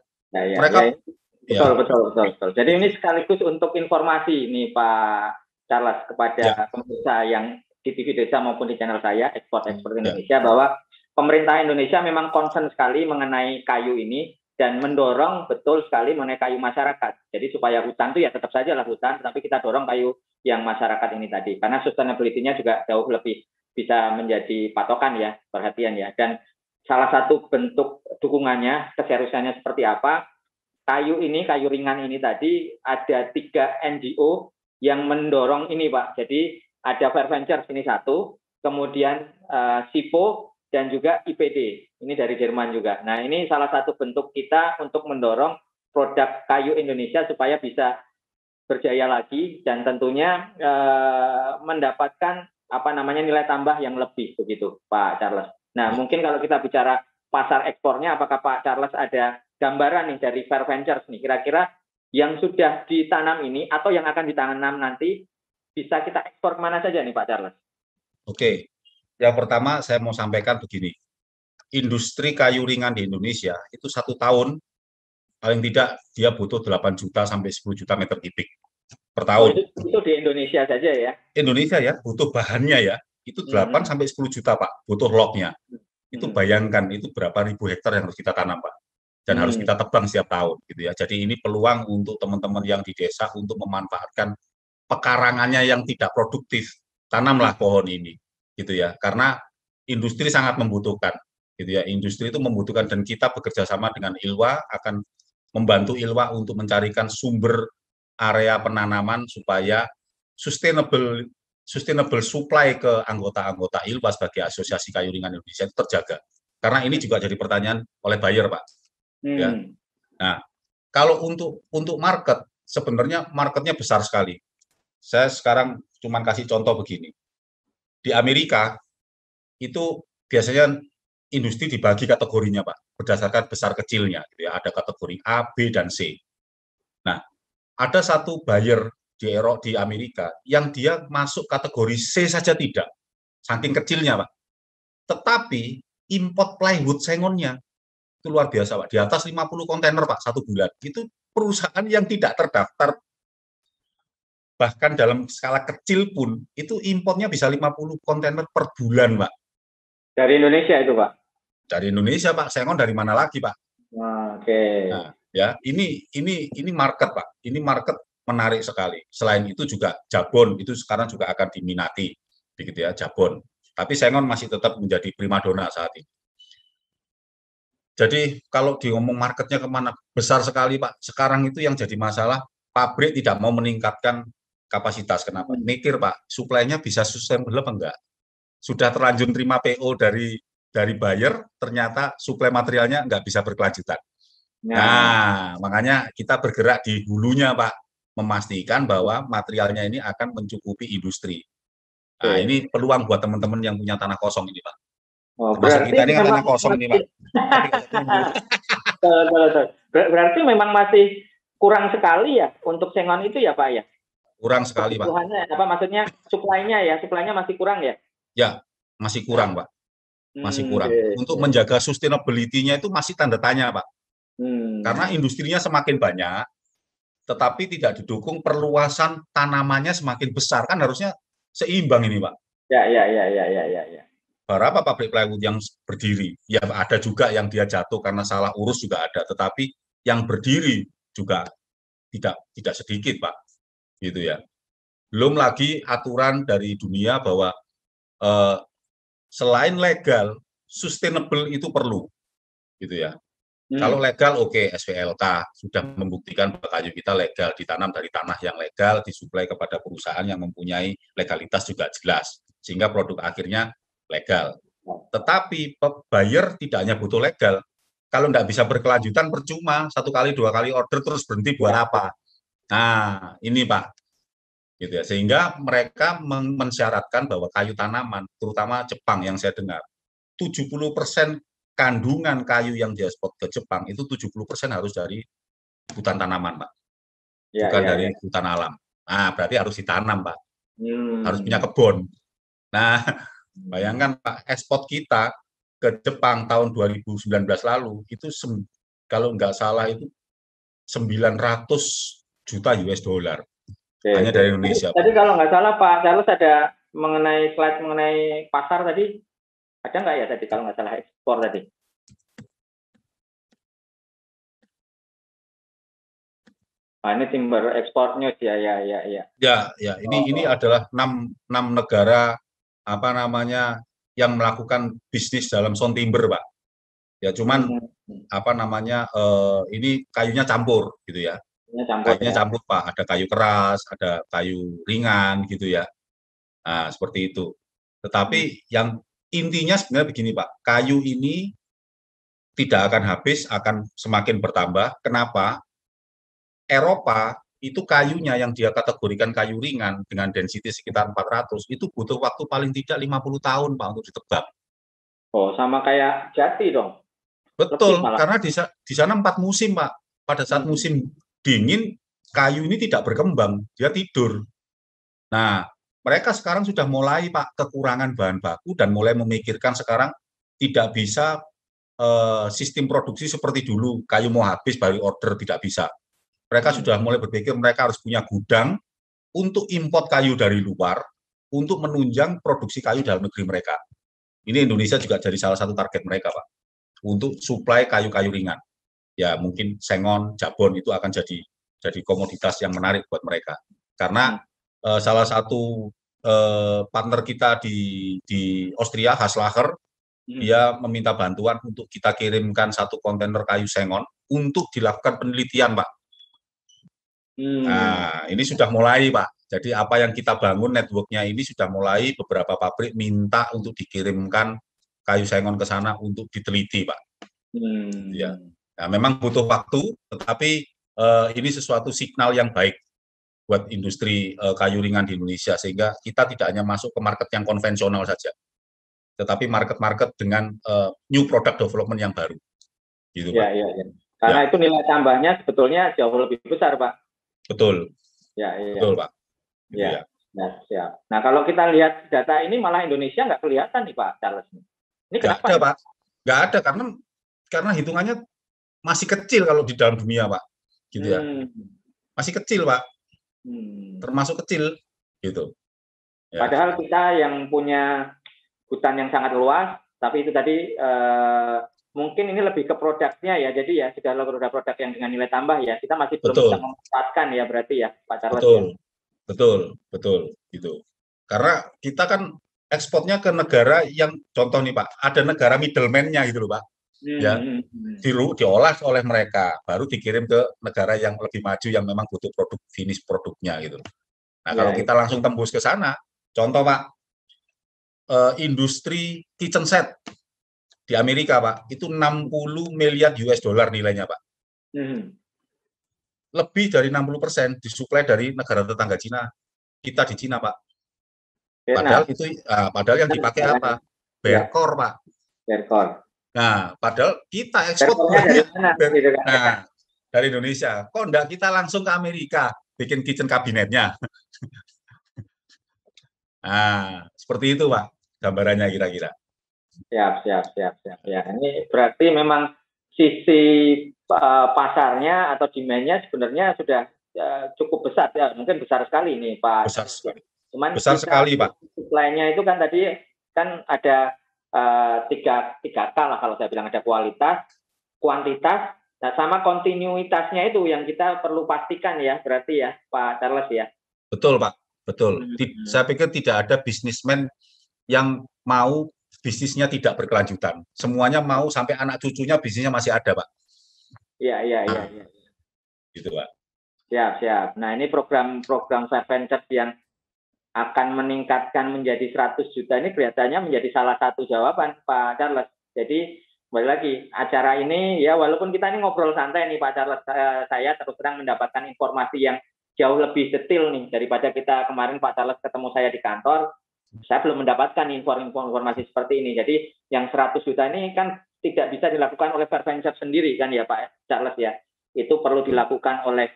A: Betul. Jadi ini sekaligus untuk informasi nih Pak Charles kepada pemirsa yang di TV Desa maupun di channel saya Ekspor Indonesia, bahwa pemerintah Indonesia memang concern sekali mengenai kayu ini dan mendorong betul sekali mengenai kayu masyarakat. Jadi supaya hutan itu ya tetap saja lah hutan, tapi kita dorong kayu yang masyarakat ini tadi, karena sustainability-nya juga jauh lebih bisa menjadi patokan ya, perhatian ya. Dan salah satu bentuk dukungannya, keseriusannya seperti apa, kayu ringan ini tadi ada 3 NGO yang mendorong ini Pak. Jadi ada Fair Venture ini satu, kemudian SIPO, dan juga IPD, ini dari Jerman juga. Nah, ini salah satu bentuk kita untuk mendorong produk kayu Indonesia supaya bisa berjaya lagi dan tentunya mendapatkan nilai tambah yang lebih begitu, Pak Charles. Nah, mungkin kalau kita bicara pasar ekspornya, apakah Pak Charles ada gambaran nih dari Fair Ventures nih, kira-kira yang sudah ditanam ini atau yang akan ditanam nanti bisa kita ekspor kemana saja nih Pak Charles?
B: Oke. Yang pertama saya mau sampaikan begini, industri kayu ringan di Indonesia itu 1 tahun paling tidak dia butuh 8 juta sampai 10 juta meter kubik per tahun.
A: Itu di Indonesia saja ya?
B: Indonesia ya, butuh bahannya ya, itu 8 sampai 10 juta Pak, butuh lognya. Itu bayangkan itu berapa ribu hektar yang harus kita tanam Pak, dan harus kita tebang setiap tahun gitu ya. Jadi ini peluang untuk teman-teman yang di desa untuk memanfaatkan pekarangannya yang tidak produktif, tanamlah pohon ini gitu ya, karena industri sangat membutuhkan gitu ya. Industri itu membutuhkan, dan kita bekerja sama dengan ILWA, akan membantu ILWA untuk mencarikan sumber area penanaman supaya sustainable supply ke anggota-anggota ILWA sebagai Asosiasi Kayu Ringan Indonesia itu terjaga. Karena ini juga jadi pertanyaan oleh buyer Pak. Ya. Nah, kalau untuk market, sebenarnya marketnya besar sekali. Saya sekarang cuma kasih contoh begini. Di Amerika itu biasanya industri dibagi kategorinya Pak. berdasarkan besar kecilnya, gitu ya. Ada kategori A, B, dan C. Nah, ada satu buyer di Amerika yang dia masuk kategori C saja tidak, saking kecilnya, Pak. Tetapi import plywood sengonnya itu luar biasa, Pak. Di atas 50 kontainer, Pak, satu bulan. Itu perusahaan yang tidak terdaftar, bahkan dalam skala kecil pun, itu impornya bisa 50 kontainer per bulan, Pak.
A: Dari Indonesia itu, Pak?
B: Dari Indonesia, Pak. Sengon dari mana lagi, Pak?
A: Oke.
B: Nah, ya, ini market, Pak. Ini market menarik sekali. Selain itu juga Jabon, itu sekarang juga akan diminati, begitu ya, Jabon. Tapi Sengon masih tetap menjadi primadona saat ini. Jadi kalau diomong marketnya kemana, besar sekali, Pak. Sekarang itu yang jadi masalah, pabrik tidak mau meningkatkan kapasitas. Kenapa? Mikir, Pak, suplainya bisa sustainable apa enggak? Sudah terlanjur terima PO dari buyer, ternyata suplai materialnya enggak bisa berkelanjutan. Nah, makanya kita bergerak di hulunya, Pak, memastikan bahwa materialnya ini akan mencukupi industri. Nah, ini peluang buat teman-teman yang punya tanah kosong ini, Pak.
A: Oh, termasuk kita ini kan tanah kosong ini, Pak. Berarti memang masih kurang sekali ya untuk sengon itu ya, Pak ya?
B: Kurang sekali, Pak.
A: Apa maksudnya suplainya masih kurang ya?
B: Ya, masih kurang, Pak. Masih kurang. Untuk menjaga sustainability-nya itu masih tanda tanya, Pak. Karena industrinya semakin banyak, tetapi tidak didukung perluasan tanamannya semakin besar. Kan harusnya seimbang ini, Pak.
A: Ya.
B: Berapa pabrik plywood yang berdiri? Ya ada juga yang dia jatuh karena salah urus juga ada, tetapi yang berdiri juga tidak sedikit, Pak. Gitu ya. Belum lagi aturan dari dunia bahwa selain legal, sustainable itu perlu. Gitu ya. Kalau legal, oke, SPLK sudah membuktikan bahwa kayu kita legal, ditanam dari tanah yang legal, disuplai kepada perusahaan yang mempunyai legalitas juga jelas, sehingga produk akhirnya legal. Tetapi buyer tidak hanya butuh legal, kalau nggak bisa berkelanjutan percuma, 1 kali 2 kali order terus berhenti buat apa? Nah, ini Pak, gitu ya. Sehingga mereka mensyaratkan bahwa kayu tanaman, terutama Jepang yang saya dengar, 70% kandungan kayu yang diekspor ke Jepang itu 70% harus dari hutan tanaman, Pak. Bukan dari hutan alam. Nah, berarti harus ditanam, Pak. Harus punya kebun. Nah, bayangkan Pak, ekspor kita ke Jepang tahun 2019 lalu itu kalau nggak salah itu 900 juta US dollar. Hanya dari Indonesia.
A: Tadi kalau nggak salah Pak Charles ada mengenai slide mengenai pasar tadi, ada nggak ya tadi kalau nggak salah ekspor tadi? Nah, ini timber export news ya.
B: Ya, ini adalah 6 negara yang melakukan bisnis dalam sound timber, Pak. Ya, cuman ini kayunya campur gitu ya. Kayunya campur, Pak. Ada kayu keras, ada kayu ringan gitu ya. Nah, seperti itu. Tetapi yang intinya sebenarnya begini, Pak. Kayu ini tidak akan habis, akan semakin bertambah. Kenapa? Eropa itu kayunya yang dia kategorikan kayu ringan dengan density sekitar 400, itu butuh waktu paling tidak 50 tahun, Pak, untuk ditebang.
A: Oh, sama kayak jati dong?
B: Betul, karena di sana 4 musim, Pak. Pada saat musim dingin, kayu ini tidak berkembang, dia tidur. Nah, mereka sekarang sudah mulai, Pak, kekurangan bahan baku dan mulai memikirkan sekarang tidak bisa sistem produksi seperti dulu, kayu mau habis baru order, tidak bisa. Mereka sudah mulai berpikir mereka harus punya gudang untuk import kayu dari luar untuk menunjang produksi kayu dalam negeri mereka. Ini Indonesia juga jadi salah satu target mereka, Pak, untuk suplai kayu-kayu ringan. Ya mungkin sengon, jabon itu akan jadi komoditas yang menarik buat mereka. Karena salah satu partner kita di Austria, Haslacher, dia meminta bantuan untuk kita kirimkan 1 kontainer kayu sengon untuk dilakukan penelitian, Pak. Nah, ini sudah mulai, Pak. Jadi apa yang kita bangun network-nya ini sudah mulai beberapa pabrik minta untuk dikirimkan kayu sengon ke sana untuk diteliti, Pak. Ya. Nah, memang butuh waktu, tetapi ini sesuatu signal yang baik buat industri kayu ringan di Indonesia, sehingga kita tidak hanya masuk ke market yang konvensional saja, tetapi market-market dengan new product development yang baru. gitu
A: Ya,
B: Pak.
A: ya, ya. Karena itu nilai tambahnya sebetulnya jauh lebih besar, Pak.
B: Betul.
A: Ya, ya.
B: Betul, Pak. Gitu
A: Ya.
B: ya.
A: Nah, siap. Nah, kalau kita lihat data ini malah Indonesia nggak kelihatan nih, Pak Charles. Ini
B: Nggak
A: kenapa
B: ada,
A: nih?
B: Pak. Nggak ada, karena hitungannya masih kecil kalau di dalam dunia, Pak. Gitu ya. Masih kecil, Pak. Termasuk kecil, gitu. Ya.
A: Padahal kita yang punya hutan yang sangat luas, tapi itu tadi mungkin ini lebih ke produknya ya. Jadi ya sudah produk yang dengan nilai tambah ya. Kita masih belum bisa memanfaatkan ya berarti ya, Pak Charles.
B: Betul, gitu. Karena kita kan ekspornya ke negara yang contoh nih Pak, ada negara middleman-nya gitu loh Pak. Ya, diolah oleh mereka, baru dikirim ke negara yang lebih maju yang memang butuh finish produknya gitu. Nah, kalau kita langsung tembus ke sana, contoh Pak, industri kitchen set di Amerika Pak, itu 60 miliar US dollar nilainya Pak. Lebih dari 60% disuplai dari negara tetangga Cina. Kita di Cina Pak. Padahal yang dipakai apa? Berkor Pak.
A: Berkor.
B: Nah, padahal kita ekspor
A: dari mana?
B: Nah, dari Indonesia. Kok enggak kita langsung ke Amerika bikin kitchen kabinetnya? Nah, seperti itu Pak gambarannya kira-kira.
A: Siap. Ya, ini berarti memang sisi pasarnya atau demand-nya sebenarnya sudah cukup besar ya, mungkin besar sekali nih Pak.
B: Besar sekali.
A: Cuman
B: besar sekali Pak.
A: Supply-nya itu kan tadi kan ada tiga K lah kalau saya bilang, ada kualitas, kuantitas, nah sama kontinuitasnya itu yang kita perlu pastikan ya berarti ya Pak Charles ya.
B: Betul Pak, betul. Saya pikir tidak ada bisnismen yang mau bisnisnya tidak berkelanjutan. Semuanya mau sampai anak cucunya bisnisnya masih ada Pak.
A: Iya.
B: Gitu Pak.
A: Siap. Nah ini program Fair Venture yang akan meningkatkan menjadi 100 juta ini kelihatannya menjadi salah satu jawaban Pak Charles. Jadi kembali lagi acara ini ya walaupun kita ini ngobrol santai nih Pak Charles, saya terus terang mendapatkan informasi yang jauh lebih detail nih daripada kita kemarin Pak Charles ketemu saya di kantor. Saya belum mendapatkan informasi seperti ini. Jadi yang 100 juta ini kan tidak bisa dilakukan oleh Fair Venture sendiri kan ya Pak Charles ya. Itu perlu dilakukan oleh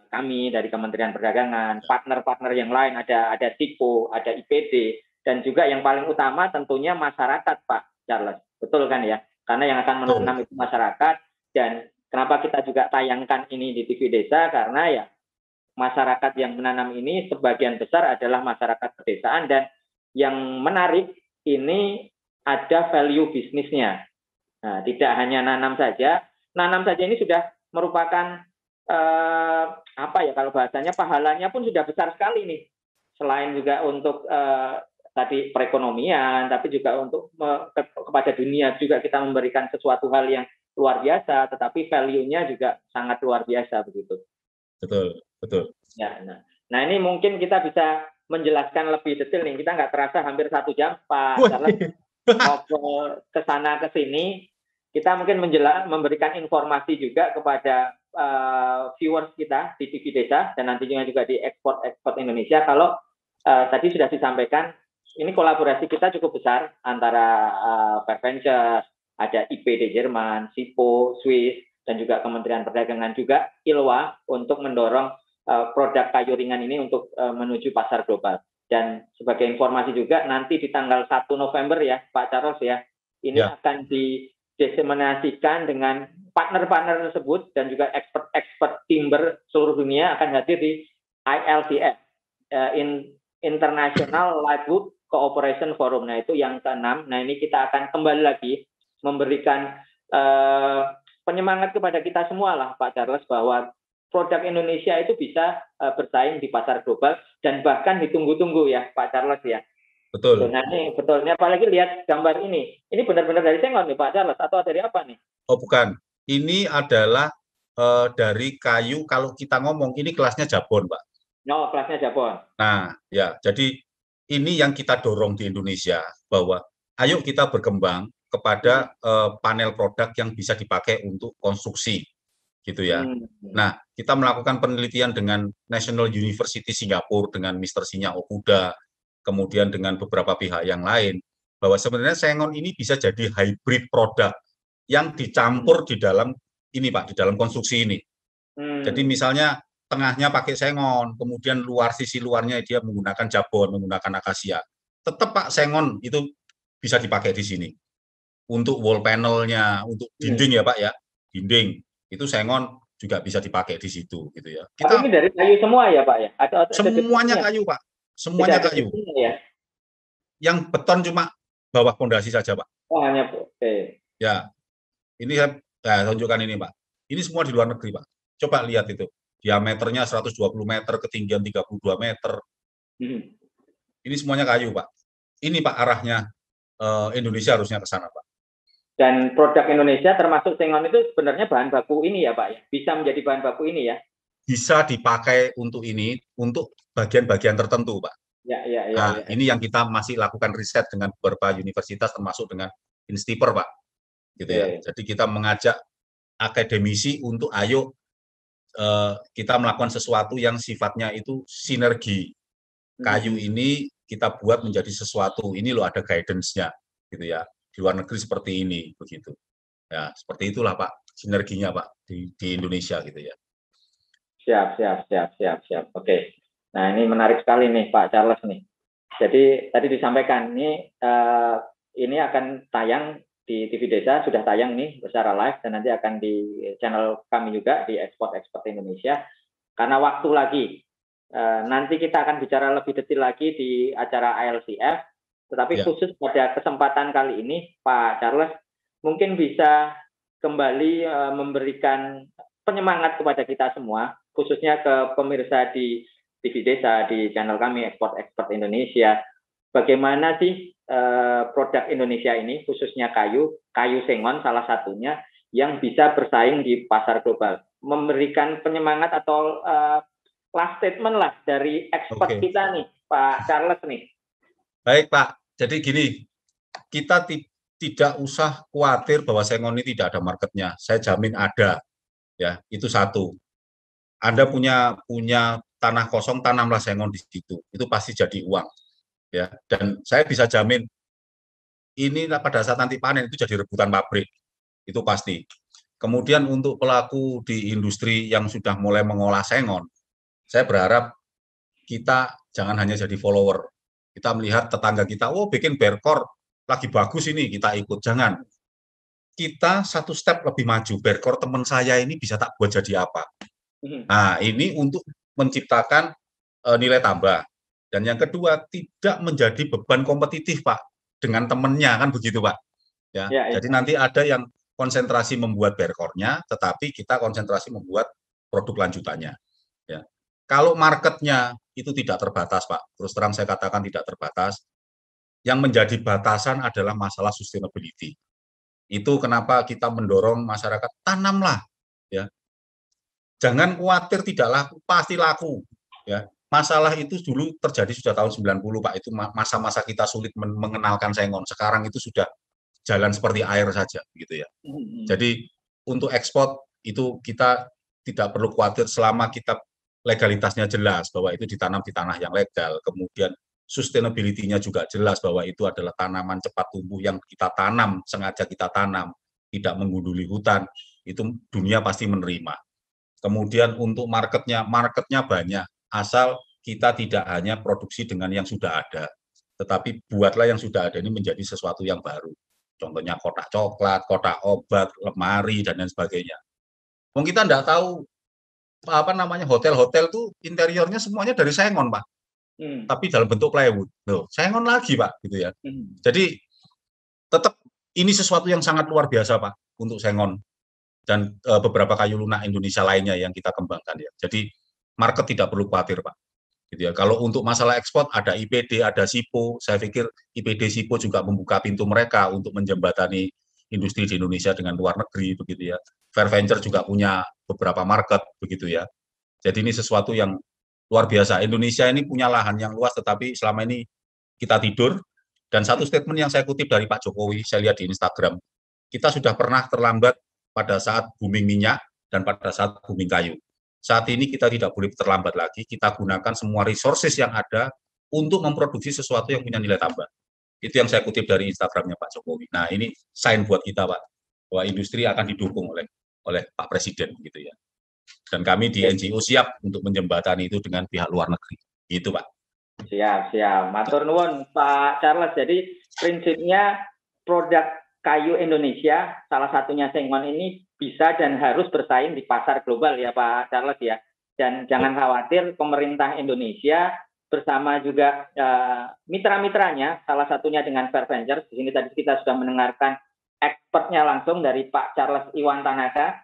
A: kami dari Kementerian Perdagangan, partner-partner yang lain, ada SIPO, ada IPD, dan juga yang paling utama tentunya masyarakat Pak Charles. Betul kan ya? Karena yang akan menanam itu masyarakat, dan kenapa kita juga tayangkan ini di TV Desa, karena ya masyarakat yang menanam ini sebagian besar adalah masyarakat pedesaan, dan yang menarik ini ada value bisnisnya. Nah, tidak hanya nanam saja ini sudah merupakan apa ya kalau bahasanya pahalanya pun sudah besar sekali nih. Selain juga untuk tadi perekonomian, tapi juga untuk kepada dunia juga kita memberikan sesuatu hal yang luar biasa, tetapi value-nya juga sangat luar biasa begitu.
B: Betul.
A: Ya, nah ini mungkin kita bisa menjelaskan lebih detail nih. Kita nggak terasa hampir 1 jam Pak Charles ngobrol ke sana ke sini. Kita mungkin memberikan informasi juga kepada viewers kita di TV Desa dan nantinya juga di Ekspor Indonesia. Kalau tadi sudah disampaikan, ini kolaborasi kita cukup besar antara Fair Venture, ada IPD Jerman, SIPO, Swiss, dan juga Kementerian Perdagangan juga ILWA untuk mendorong produk kayu ringan ini untuk menuju pasar global. Dan sebagai informasi juga nanti di tanggal 1 November ya Pak Charles ya, ini akan didiseminasikan dengan partner-partner tersebut dan juga expert timber seluruh dunia akan hadir di ILCF, International Lightwood Cooperation Forum. Nah itu yang ke-6. Nah ini kita akan kembali lagi memberikan penyemangat kepada kita semua lah Pak Charles bahwa produk Indonesia itu bisa bersaing di pasar global dan bahkan ditunggu-tunggu ya Pak Charles ya.
B: Betul.
A: Nah ini betulnya, apalagi lihat gambar ini benar-benar dari sengon nih Pak Charles atau dari apa nih?
B: Oh bukan, ini adalah dari kayu. Kalau kita ngomong ini kelasnya Jabon Pak.
A: No, kelasnya Jabon.
B: Nah ya, jadi ini yang kita dorong di Indonesia bahwa ayo kita berkembang kepada panel produk yang bisa dipakai untuk konstruksi gitu ya. Nah, kita melakukan penelitian dengan National University Singapura, dengan Mr. Shinya Okuda, kemudian dengan beberapa pihak yang lain, bahwa sebenarnya sengon ini bisa jadi hybrid produk yang dicampur di dalam ini Pak, di dalam konstruksi ini. Jadi misalnya tengahnya pakai sengon, kemudian sisi luarnya dia menggunakan jabon, menggunakan akasia. Tetap Pak, sengon itu bisa dipakai di sini. Untuk wall panelnya, untuk dinding ya Pak ya, dinding itu sengon juga bisa dipakai di situ gitu ya.
A: Tapi ini dari kayu semua ya Pak ya? Atau
B: semuanya kayu Pak, semuanya kayu.
A: Ya?
B: Yang beton cuma bawah fondasi saja Pak.
A: Oh hanya oke.
B: Ya, ini saya tunjukkan ini Pak. Ini semua di luar negeri Pak. Coba lihat itu, diameternya 120 meter, ketinggian 32 meter. Ini semuanya kayu Pak. Ini Pak arahnya Indonesia harusnya ke sana Pak.
A: Dan produk Indonesia termasuk sengon itu sebenarnya bahan baku ini ya Pak ya? Bisa menjadi bahan baku ini ya?
B: Bisa dipakai untuk ini, untuk bagian-bagian tertentu Pak. Nah, ini yang kita masih lakukan riset dengan beberapa universitas termasuk dengan Instiper Pak. Gitu ya. Jadi kita mengajak akademisi untuk ayo kita melakukan sesuatu yang sifatnya itu sinergi. Kayu ini kita buat menjadi sesuatu. Ini loh ada guidance-nya gitu ya. Di luar negeri seperti ini begitu. Ya, seperti itulah Pak sinerginya Pak di Indonesia gitu ya.
A: Siap. Oke. Nah, ini menarik sekali nih Pak Charles nih. Jadi tadi disampaikan ini akan tayang di TV Desa, sudah tayang nih secara live dan nanti akan di channel kami juga di Export Indonesia. Karena waktu lagi nanti kita akan bicara lebih detail lagi di acara ILCF. Tetapi khusus pada kesempatan kali ini, Pak Charles mungkin bisa kembali memberikan penyemangat kepada kita semua, khususnya ke pemirsa di TV Desa, di channel kami Export Indonesia. Bagaimana sih produk Indonesia ini, khususnya kayu sengon salah satunya, yang bisa bersaing di pasar global. Memberikan penyemangat atau last statement lah dari expert kita nih, Pak Charles nih.
B: Baik Pak, jadi gini, kita tidak usah khawatir bahwa sengon ini tidak ada marketnya. Saya jamin ada, ya itu satu. Anda punya tanah kosong, tanamlah sengon di situ, itu pasti jadi uang, ya. Dan saya bisa jamin ini pada saat nanti panen itu jadi rebutan pabrik, itu pasti. Kemudian untuk pelaku di industri yang sudah mulai mengolah sengon, saya berharap kita jangan hanya jadi follower. Kita melihat tetangga kita, oh bikin berkor, lagi bagus ini, kita ikut. Jangan. Kita satu step lebih maju. Berkor teman saya ini bisa tak buat jadi apa. Nah, ini untuk menciptakan nilai tambah. Dan yang kedua, tidak menjadi beban kompetitif, Pak. Dengan temannya, kan begitu, Pak. Ya, jadi nanti ada yang konsentrasi membuat berkornya, tetapi kita konsentrasi membuat produk lanjutannya. Ya. Kalau marketnya itu tidak terbatas, Pak. Terus terang saya katakan tidak terbatas. Yang menjadi batasan adalah masalah sustainability. Itu kenapa kita mendorong masyarakat tanamlah, ya. Jangan khawatir tidak laku, pasti laku, ya. Masalah itu dulu terjadi sudah tahun 90, Pak. Itu masa-masa kita sulit mengenalkan sengon. Sekarang itu sudah jalan seperti air saja, gitu ya. Jadi untuk ekspor itu kita tidak perlu khawatir selama kita legalitasnya jelas bahwa itu ditanam di tanah yang legal, kemudian sustainability-nya juga jelas bahwa itu adalah tanaman cepat tumbuh yang kita tanam, sengaja kita tanam, tidak menggunduli hutan, itu dunia pasti menerima. Kemudian untuk marketnya banyak, asal kita tidak hanya produksi dengan yang sudah ada, tetapi buatlah yang sudah ada ini menjadi sesuatu yang baru. Contohnya kotak coklat, kotak obat, lemari, dan lain sebagainya. Mungkin kita tidak tahu hotel-hotel tuh interiornya semuanya dari sengon, Pak. Tapi dalam bentuk plywood. Loh, sengon lagi, Pak, gitu ya. Jadi tetap ini sesuatu yang sangat luar biasa, Pak, untuk sengon dan beberapa kayu lunak Indonesia lainnya yang kita kembangkan ya. Jadi market tidak perlu khawatir, Pak. Gitu ya. Kalau untuk masalah ekspor ada IPD, ada SIPO, saya pikir IPD SIPO juga membuka pintu mereka untuk menjembatani industri di Indonesia dengan luar negeri begitu ya. Fair Venture juga punya beberapa market begitu ya. Jadi ini sesuatu yang luar biasa. Indonesia ini punya lahan yang luas tetapi selama ini kita tidur. Dan satu statement yang saya kutip dari Pak Jokowi, saya lihat di Instagram, kita sudah pernah terlambat pada saat booming minyak dan pada saat booming kayu. Saat ini kita tidak boleh terlambat lagi, kita gunakan semua resources yang ada untuk memproduksi sesuatu yang punya nilai tambah. Itu yang saya kutip dari Instagramnya Pak Jokowi. Nah, ini sign buat kita, Pak. bahwa industri akan didukung oleh Pak Presiden gitu ya. Dan kami di NGO siap untuk menjembatani itu dengan pihak luar negeri. Gitu, Pak.
A: Siap. Matur nuwun, Pak Charles. Jadi prinsipnya produk kayu Indonesia, salah satunya Sengon ini bisa dan harus bersaing di pasar global ya Pak Charles ya. Dan jangan khawatir, pemerintah Indonesia bersama juga mitra-mitranya, salah satunya dengan Fair Ventures. Di sini tadi kita sudah mendengarkan expertnya langsung dari Pak Charles Iwan Tanaka,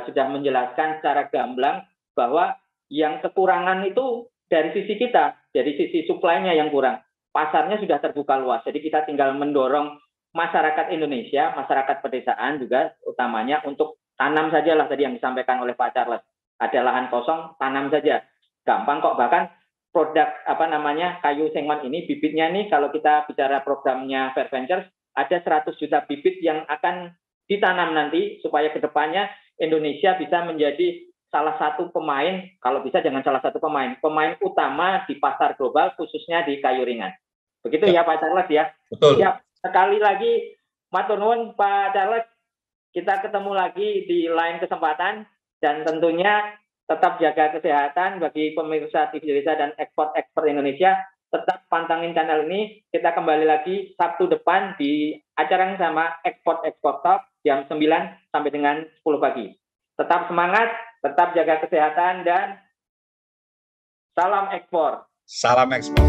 A: sudah menjelaskan secara gamblang bahwa yang kekurangan itu dari sisi kita, dari sisi supply-nya yang kurang. Pasarnya sudah terbuka luas, jadi kita tinggal mendorong masyarakat Indonesia, masyarakat pedesaan juga utamanya untuk tanam sajalah tadi yang disampaikan oleh Pak Charles. Ada lahan kosong, tanam saja. Gampang kok, bahkan produk kayu Sengon ini, bibitnya nih kalau kita bicara programnya Fair Ventures, ada 100 juta bibit yang akan ditanam nanti supaya kedepannya Indonesia bisa menjadi salah satu pemain, kalau bisa jangan salah satu pemain utama di pasar global khususnya di kayu ringan. Begitu ya Pak Charles ya.
B: Betul.
A: Siap. Sekali lagi matur nuwun Pak Charles. Kita ketemu lagi di lain kesempatan dan tentunya tetap jaga kesehatan bagi pemirsa TV Desa dan ekspor Indonesia. Tetap pantangin channel ini. Kita kembali lagi Sabtu depan di acara yang sama Ekspor Talk jam 9 sampai dengan 10 pagi. Tetap semangat, tetap jaga kesehatan dan salam ekspor.
B: Salam ekspor.